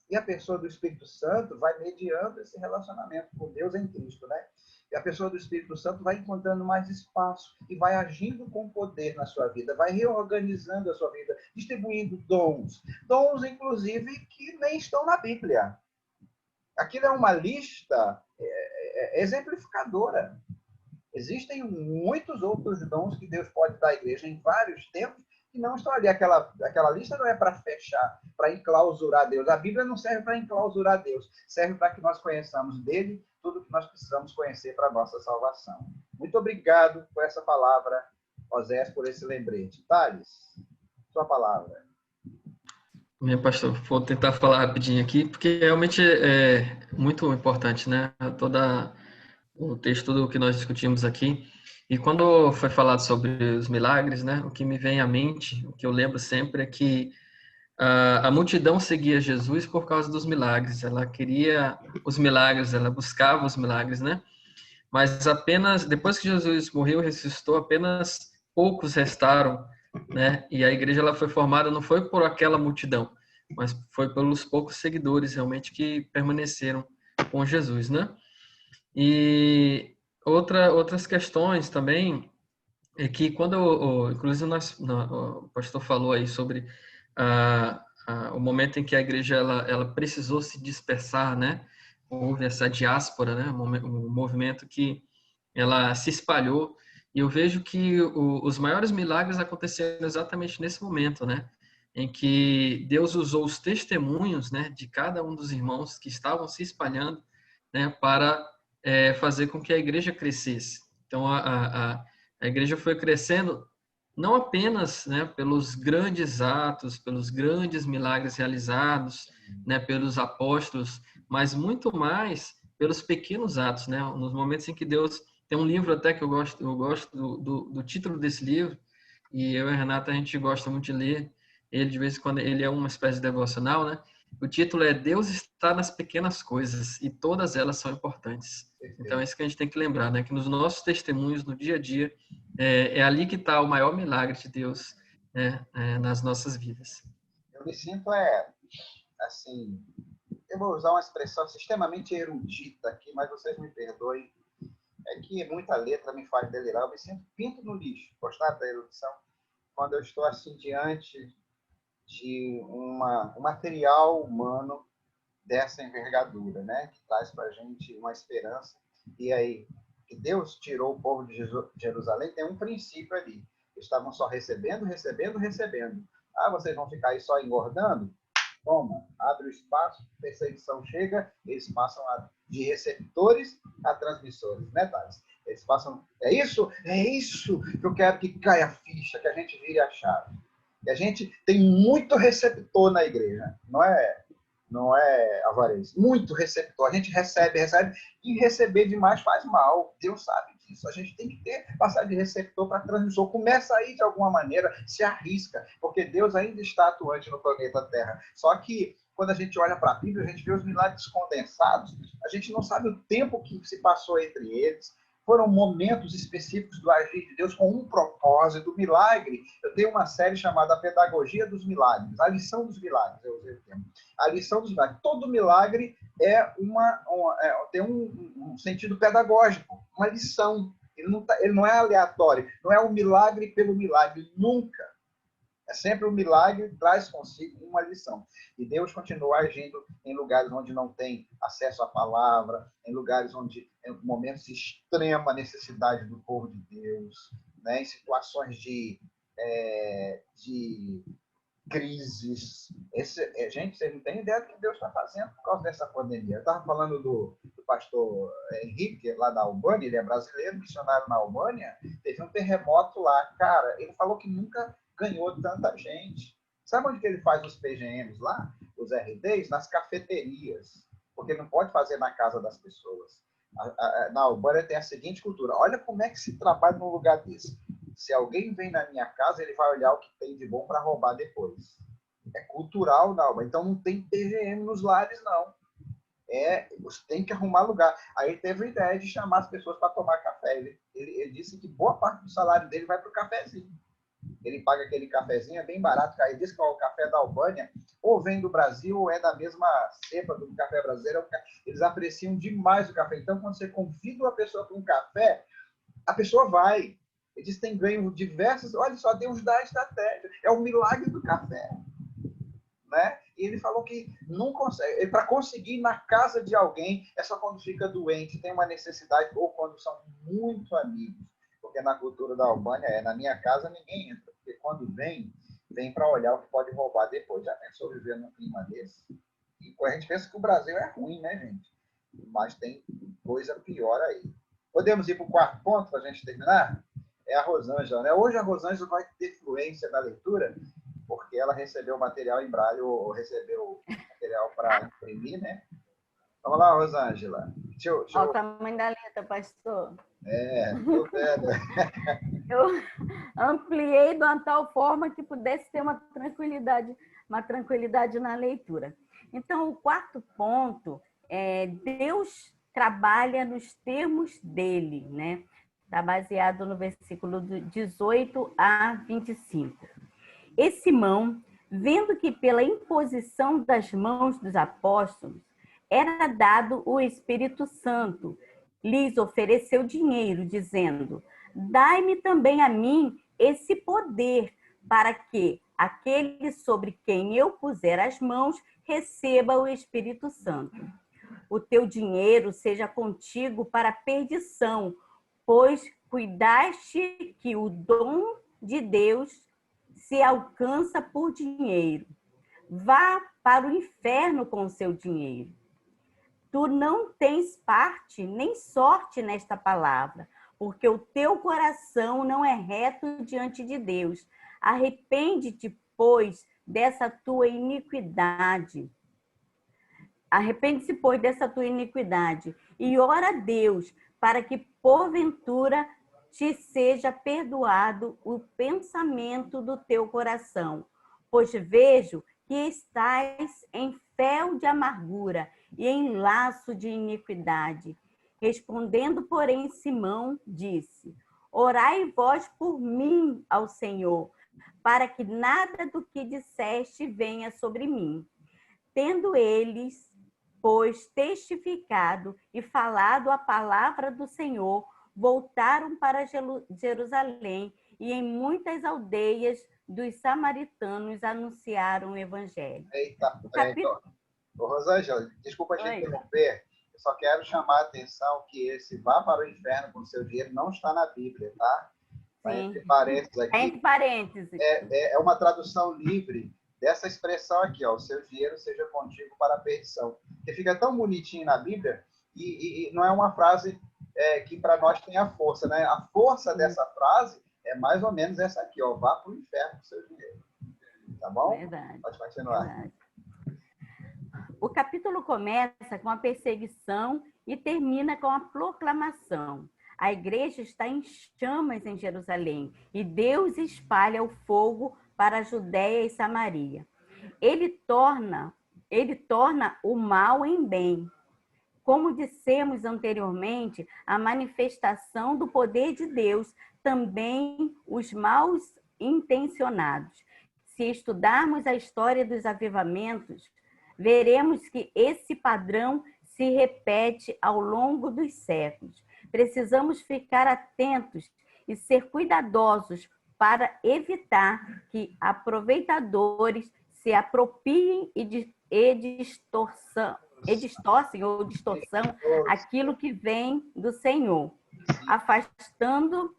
E a pessoa do Espírito Santo vai mediando esse relacionamento com Deus em Cristo, né? E a pessoa do Espírito Santo vai encontrando mais espaço e vai agindo com poder na sua vida, vai reorganizando a sua vida, distribuindo dons. Dons, inclusive, que nem estão na Bíblia. Aquilo é uma lista exemplificadora. Existem muitos outros dons que Deus pode dar à igreja em vários tempos que não estão ali. Aquela lista não é para fechar, para enclausurar Deus. A Bíblia não serve para enclausurar Deus, serve para que nós conheçamos dele tudo que nós precisamos conhecer para a nossa salvação. Muito obrigado por essa palavra, Osés, por esse lembrete. Thales, sua palavra. Meu pastor, vou tentar falar rapidinho aqui, porque realmente é muito importante, né? O texto do que nós discutimos aqui. E quando foi falado sobre os milagres, né? O que me vem à mente, o que eu lembro sempre é que a multidão seguia Jesus por causa dos milagres. Ela queria os milagres, ela buscava os milagres, né? Mas apenas depois que Jesus morreu e ressuscitou, apenas poucos restaram, né? E a igreja ela foi formada não foi por aquela multidão, mas foi pelos poucos seguidores realmente que permaneceram com Jesus, né? E outras questões também é que quando, inclusive o pastor falou aí sobre o momento em que a igreja ela precisou se dispersar, né? Houve essa diáspora, né? Um movimento que ela se espalhou, e eu vejo que os maiores milagres aconteceram exatamente nesse momento, né? Em que Deus usou os testemunhos, né, de cada um dos irmãos que estavam se espalhando, né, para fazer com que a igreja crescesse. Então, a igreja foi crescendo não apenas, né, pelos grandes atos, pelos grandes milagres realizados, né, pelos apóstolos, mas muito mais pelos pequenos atos, né, nos momentos em que Deus... Tem um livro até que eu gosto do título desse livro, e eu e a Renata, a gente gosta muito de ler ele, de vez em quando, ele é uma espécie de devocional, né? O título é Deus está nas pequenas coisas, e todas elas são importantes. Então, é isso que a gente tem que lembrar, né? Que nos nossos testemunhos, no dia a dia, é ali que está o maior milagre de Deus, né? Nas nossas vidas. Eu me sinto, assim, eu vou usar uma expressão extremamente erudita aqui, mas vocês me perdoem, é que muita letra me faz delirar, eu me sinto pinto no lixo. Gostaram da erudição? Quando eu estou assim diante de um material humano dessa envergadura, né? Que traz para a gente uma esperança. E aí, que Deus tirou o povo de Jerusalém, tem um princípio ali. Eles estavam só recebendo. Ah, vocês vão ficar aí só engordando? Toma, abre o espaço, perseguição chega, eles passam de receptores a transmissores, né, Thales? Eles passam... É isso que eu quero que caia a ficha, que a gente vire a chave. E a gente tem muito receptor na igreja, não é, Alvarez? Muito receptor. A gente recebe, e receber demais faz mal. Deus sabe disso. A gente tem que passar de receptor para transmissor. Começa aí de alguma maneira, se arrisca, porque Deus ainda está atuante no planeta Terra. Só que quando a gente olha para a Bíblia, a gente vê os milagres condensados, a gente não sabe o tempo que se passou entre eles. Foram momentos específicos do agir de Deus com um propósito, milagre. Eu tenho uma série chamada Pedagogia dos Milagres, a lição dos milagres, eu usei o termo. A lição dos milagres. Todo milagre tem um sentido pedagógico, uma lição. Ele não é aleatório, não é um milagre pelo milagre, nunca. É sempre um milagre que traz consigo uma lição. E Deus continua agindo em lugares onde não tem acesso à palavra, em lugares onde, em momentos de extrema necessidade do povo de Deus, né? Em situações de crises. Gente, vocês não têm ideia do que Deus está fazendo por causa dessa pandemia. Eu estava falando do pastor Henrique, lá da Albânia, ele é brasileiro, missionário na Albânia, teve um terremoto lá. Cara, ele falou que nunca ganhou tanta gente. Sabe onde que ele faz os PGMs lá? Os RDs? Nas cafeterias. Porque não pode fazer na casa das pessoas. Na Albânia tem a seguinte cultura. Olha como é que se trabalha num lugar desse. Se alguém vem na minha casa, ele vai olhar o que tem de bom para roubar depois. É cultural na Albânia. Então não tem PGM nos lares, não. Você tem que arrumar lugar. Aí ele teve a ideia de chamar as pessoas para tomar café. Ele disse que boa parte do salário dele vai para o cafezinho. Ele paga aquele cafezinho, é bem barato. Ele diz que o café da Albânia ou vem do Brasil ou é da mesma cepa do café brasileiro. Eles apreciam demais o café. Então, quando você convida uma pessoa para um café, a pessoa vai. Ele diz que tem ganho diversos. Olha só, Deus dá estratégia. É o milagre do café. Né? E ele falou que não consegue, para conseguir ir na casa de alguém, é só quando fica doente, tem uma necessidade, ou quando são muito amigos. Porque na cultura da Albânia, na minha casa ninguém entra, porque quando vem para olhar o que pode roubar depois. Já pensou viver num clima desse? E a gente pensa que o Brasil é ruim, né, gente? Mas tem coisa pior aí. Podemos ir para o quarto ponto para a gente terminar? É a Rosângela, né? Hoje a Rosângela vai ter fluência da leitura, porque ela recebeu material em braille, ou recebeu material para imprimir, né? Vamos lá, Rosângela. Olha o tamanho da letra, pastor. Tô vendo. Eu ampliei de uma tal forma que pudesse ter uma tranquilidade na leitura. Então, o quarto ponto é Deus trabalha nos termos dele, né? Está baseado no versículo 18 a 25. E Simão, vendo que pela imposição das mãos dos apóstolos era dado o Espírito Santo, lhes ofereceu dinheiro, dizendo: dai-me também a mim esse poder, para que aquele sobre quem eu puser as mãos receba o Espírito Santo. O teu dinheiro seja contigo para a perdição, pois cuidaste que o dom de Deus se alcança por dinheiro. Vá para o inferno com o seu dinheiro. Tu não tens parte nem sorte nesta palavra, porque o teu coração não é reto diante de Deus. Arrepende-te, pois, dessa tua iniquidade. Arrepende-se, pois, dessa tua iniquidade, e ora a Deus, para que, porventura, te seja perdoado o pensamento do teu coração. Pois vejo que estás em fel de amargura e em laço de iniquidade. Respondendo, porém, Simão disse: orai vós por mim ao Senhor, para que nada do que disseste venha sobre mim. Tendo eles, pois, testificado e falado a palavra do Senhor, voltaram para Jerusalém e em muitas aldeias dos samaritanos anunciaram o evangelho. Eita, Rosângela, desculpa te interromper, eu só quero chamar a atenção que esse vá para o inferno com o seu dinheiro não está na Bíblia, tá? Entre parênteses aqui. Entre parênteses. É uma tradução livre dessa expressão aqui, ó, o seu dinheiro seja contigo para a perdição. Que fica tão bonitinho na Bíblia e não é uma frase que para nós tem a força, né? A força dessa frase é mais ou menos essa aqui, ó, vá para o inferno com o seu dinheiro. Tá bom? Verdade. Pode continuar. Verdade. O capítulo começa com a perseguição e termina com a proclamação. A igreja está em chamas em Jerusalém e Deus espalha o fogo para a Judéia e Samaria. Ele torna o mal em bem. Como dissemos anteriormente, a manifestação do poder de Deus, também os maus intencionados. Se estudarmos a história dos avivamentos, veremos que esse padrão se repete ao longo dos séculos. Precisamos ficar atentos e ser cuidadosos para evitar que aproveitadores se apropiem e distorçam aquilo que vem do Senhor, afastando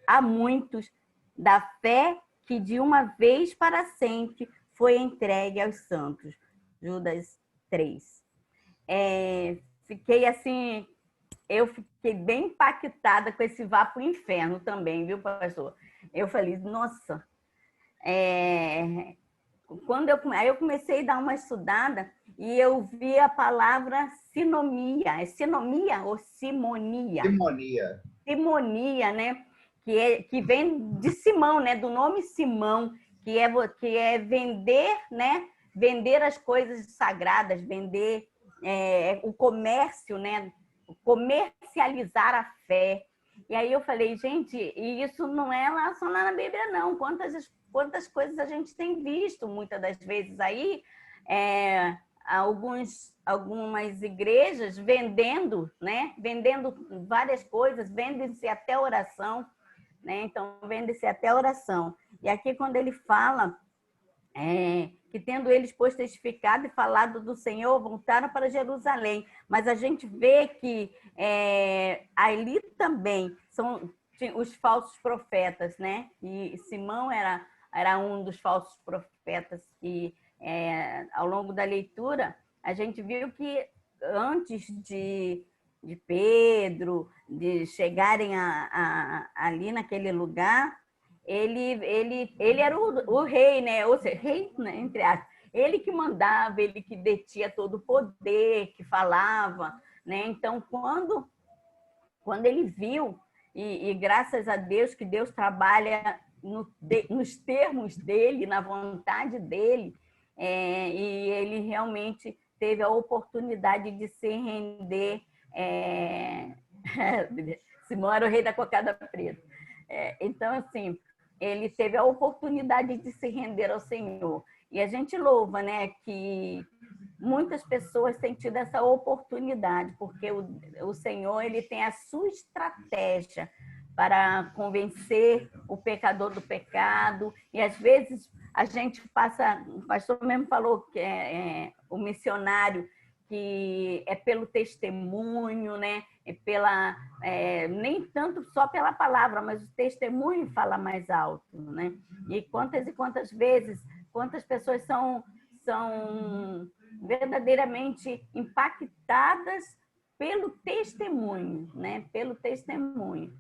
a muitos da fé que de uma vez para sempre foi entregue aos santos. Judas 3. Eu fiquei bem impactada com esse vá para o inferno também, viu, pastor? Eu falei, nossa, aí eu comecei a dar uma estudada e eu vi a palavra sinomia. É sinomia ou simonia? Simonia. Simonia, né? Que vem de Simão, né? Do nome Simão, que é vender, né? Vender as coisas sagradas, vender o comércio, né? Comercializar a fé. E aí eu falei, gente, e isso não é lá só na Bíblia, não. Quantas coisas a gente tem visto, muitas das vezes aí, algumas igrejas vendendo, né? Vendendo várias coisas, vende-se até oração, né? Então, vende-se até oração. E aqui, quando ele fala que que tendo eles, pois, testificado e falado do Senhor, voltaram para Jerusalém. Mas a gente vê que ali também são os falsos profetas, né? E Simão era um dos falsos profetas que, ao longo da leitura, a gente viu que antes de Pedro, de chegarem ali naquele lugar, ele era o rei, né? Ou seja, rei, né? Entre aspas. Ele que mandava, ele que detinha todo o poder, que falava, né? Então, quando ele viu, e graças a Deus, que Deus trabalha nos termos dele, na vontade dele, e ele realmente teve a oportunidade de se render. Simão era o rei da cocada preta. Então, assim, ele teve a oportunidade de se render ao Senhor. E a gente louva, né, que muitas pessoas têm tido essa oportunidade, porque o Senhor, ele tem a sua estratégia para convencer o pecador do pecado. E às vezes a gente passa, o pastor mesmo falou que o missionário, que é pelo testemunho, né? Nem tanto só pela palavra, mas o testemunho fala mais alto, né? E quantas vezes, quantas pessoas são verdadeiramente impactadas pelo testemunho, né? Pelo testemunho.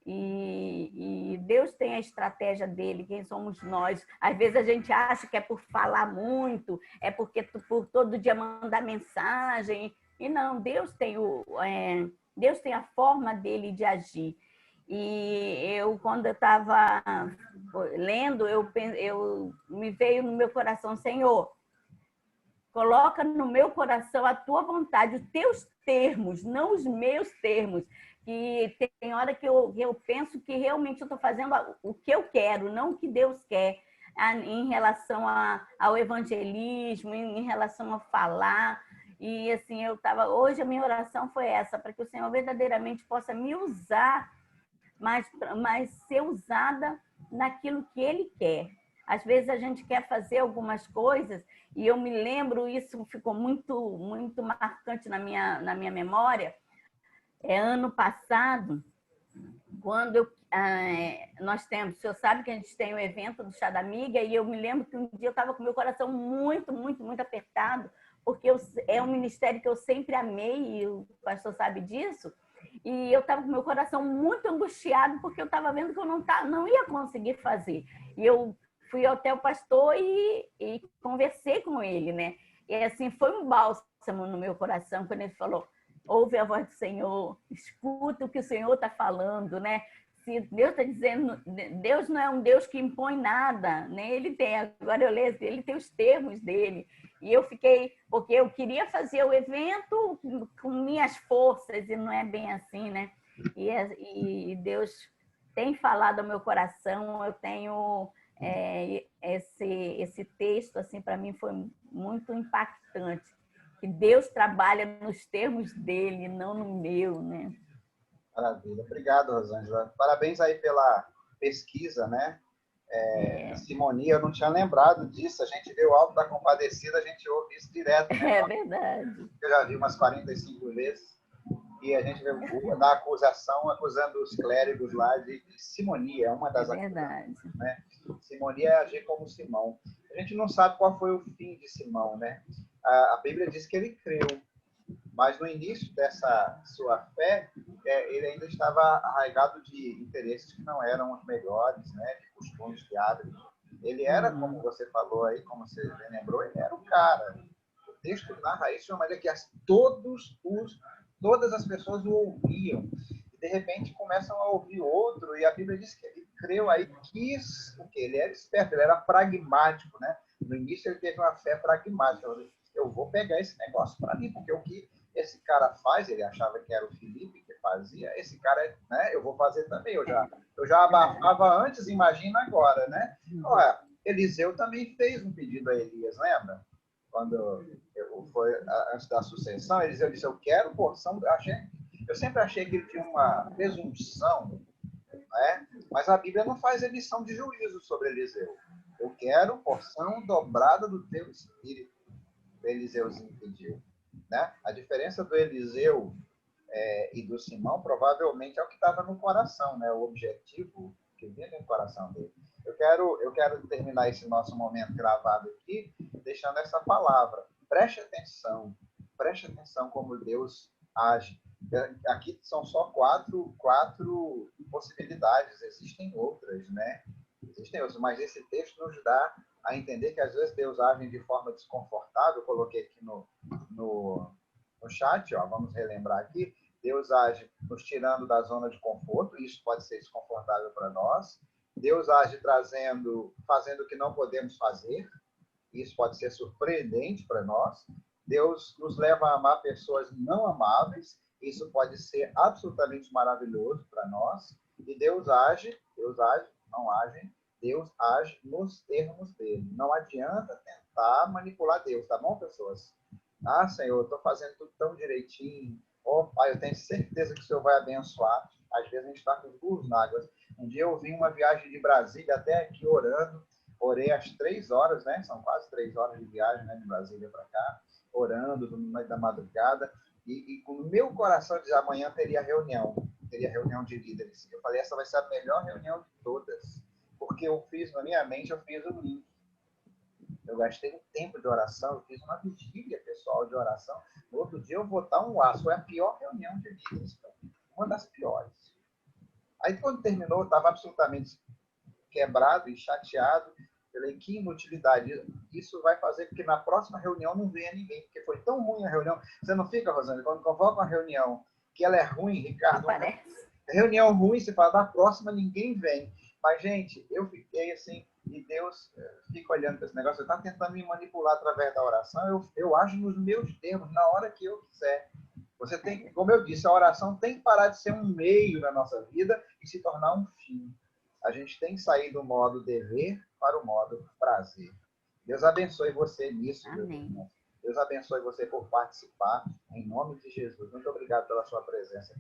E Deus tem a estratégia dele, quem somos nós? Às vezes a gente acha que é por falar muito, é porque por todo dia mandar mensagem, e não, Deus tem a forma dele de agir. E quando eu estava lendo, me veio no meu coração, Senhor, coloca no meu coração a tua vontade, os teus termos, não os meus termos. Que tem hora que eu penso que realmente eu estou fazendo o que eu quero, não o que Deus quer, em relação ao evangelismo, em relação a falar. E assim, hoje a minha oração foi essa, para que o Senhor verdadeiramente possa me usar, mas ser usada naquilo que Ele quer. Às vezes a gente quer fazer algumas coisas, e eu me lembro, isso ficou muito, muito marcante na minha memória. Ano passado, quando nós temos, o senhor sabe que a gente tem o evento do Chá da Amiga, e eu me lembro que um dia eu estava com meu coração muito, muito, muito apertado, porque é um ministério que eu sempre amei, e o pastor sabe disso, e eu estava com meu coração muito angustiado, porque eu estava vendo que eu não ia conseguir fazer. E eu fui até o pastor e conversei com ele, né? E assim, foi um bálsamo no meu coração, quando ele falou: ouve a voz do Senhor, escuta o que o Senhor está falando, né? Se Deus está dizendo, Deus não é um Deus que impõe nada, né? Ele tem, agora eu leio, ele tem os termos dele. E eu fiquei, porque eu queria fazer o evento com minhas forças, e não é bem assim, né? E Deus tem falado ao meu coração, eu tenho esse texto, assim, para mim foi muito impactante. Que Deus trabalha nos termos dele, não no meu, né? Maravilha. Obrigado, Rosângela. Parabéns aí pela pesquisa, né? Simonia, eu não tinha lembrado disso. A gente vê o Alto da Compadecida, a gente ouve isso direto, né? É verdade. Eu já vi umas 45 vezes. E a gente vê da acusação, acusando os clérigos lá de simonia, uma das verdade. Né? Simonia é agir como Simão. A gente não sabe qual foi o fim de Simão, né? A Bíblia diz que ele creu, mas no início dessa sua fé, ele ainda estava arraigado de interesses que não eram os melhores, né? De costumes, de hábitos. Ele era, como você falou aí, como você lembrou, ele era o cara. O texto narra isso de uma maneira que todas as pessoas o ouviam. E, de repente, começam a ouvir outro, e a Bíblia diz que ele creu, aí quis o quê? Ele era esperto, ele era pragmático, né? No início, ele teve uma fé pragmática. Eu vou pegar esse negócio para mim, porque o que esse cara faz, ele achava que era o Filipe que fazia, esse cara, né? Eu vou fazer também. Eu já abafava antes, imagina agora, né? Olha, Eliseu também fez um pedido a Elias, lembra? Quando foi antes da sucessão, Eliseu disse: eu quero porção. Eu sempre achei que ele tinha uma presunção, né? Mas a Bíblia não faz edição de juízo sobre Eliseu. Eu quero porção dobrada do teu espírito. O Eliseuzinho pediu. Né? A diferença do Eliseu e do Simão provavelmente é o que estava no coração, né? O objetivo que vinha no coração dele. Eu quero terminar esse nosso momento gravado aqui, deixando essa palavra. Preste atenção como Deus age. Aqui são só quatro possibilidades, existem outras, né? Existem outras, mas esse texto nos dá a entender que às vezes Deus age de forma desconfortável. Eu coloquei aqui no chat, ó, vamos relembrar aqui. Deus age nos tirando da zona de conforto, isso pode ser desconfortável para nós. Deus age fazendo o que não podemos fazer, isso pode ser surpreendente para nós. Deus nos leva a amar pessoas não amáveis, isso pode ser absolutamente maravilhoso para nós. E Deus age nos termos dele. Não adianta tentar manipular Deus, tá bom, pessoas? Ah, Senhor, eu estou fazendo tudo tão direitinho. Oh, Pai, eu tenho certeza que o Senhor vai abençoar. Às vezes a gente está com os burros na água. Um dia eu vim uma viagem de Brasília até aqui orando. Orei às 3 horas, né? São quase 3 horas de viagem, né? De Brasília para cá. Orando no meio da madrugada. E com o meu coração diz, amanhã teria reunião de líderes. Eu falei, essa vai ser a melhor reunião de todas. Porque eu fiz, na minha mente, eu fiz um link. Eu gastei um tempo de oração, eu fiz uma vigília pessoal de oração. No outro dia eu vou botar um laço. Foi a pior reunião de líderes. Uma das piores. Aí quando terminou, eu estava absolutamente quebrado e chateado. Falei, que inutilidade. Isso vai fazer com que na próxima reunião não venha ninguém. Porque foi tão ruim a reunião. Você não fica, Rosane, quando convoca uma reunião que ela é ruim, Ricardo? Reunião ruim, você fala, da próxima ninguém vem. Mas, gente, eu fiquei assim, e Deus fica olhando para esse negócio, ele está tentando me manipular através da oração, eu ajo nos meus termos, na hora que eu quiser. Você tem, como eu disse, a oração tem que parar de ser um meio na nossa vida e se tornar um fim. A gente tem que sair do modo dever para o modo prazer. Deus abençoe você nisso. Deus abençoe você por participar, em nome de Jesus. Muito obrigado pela sua presença.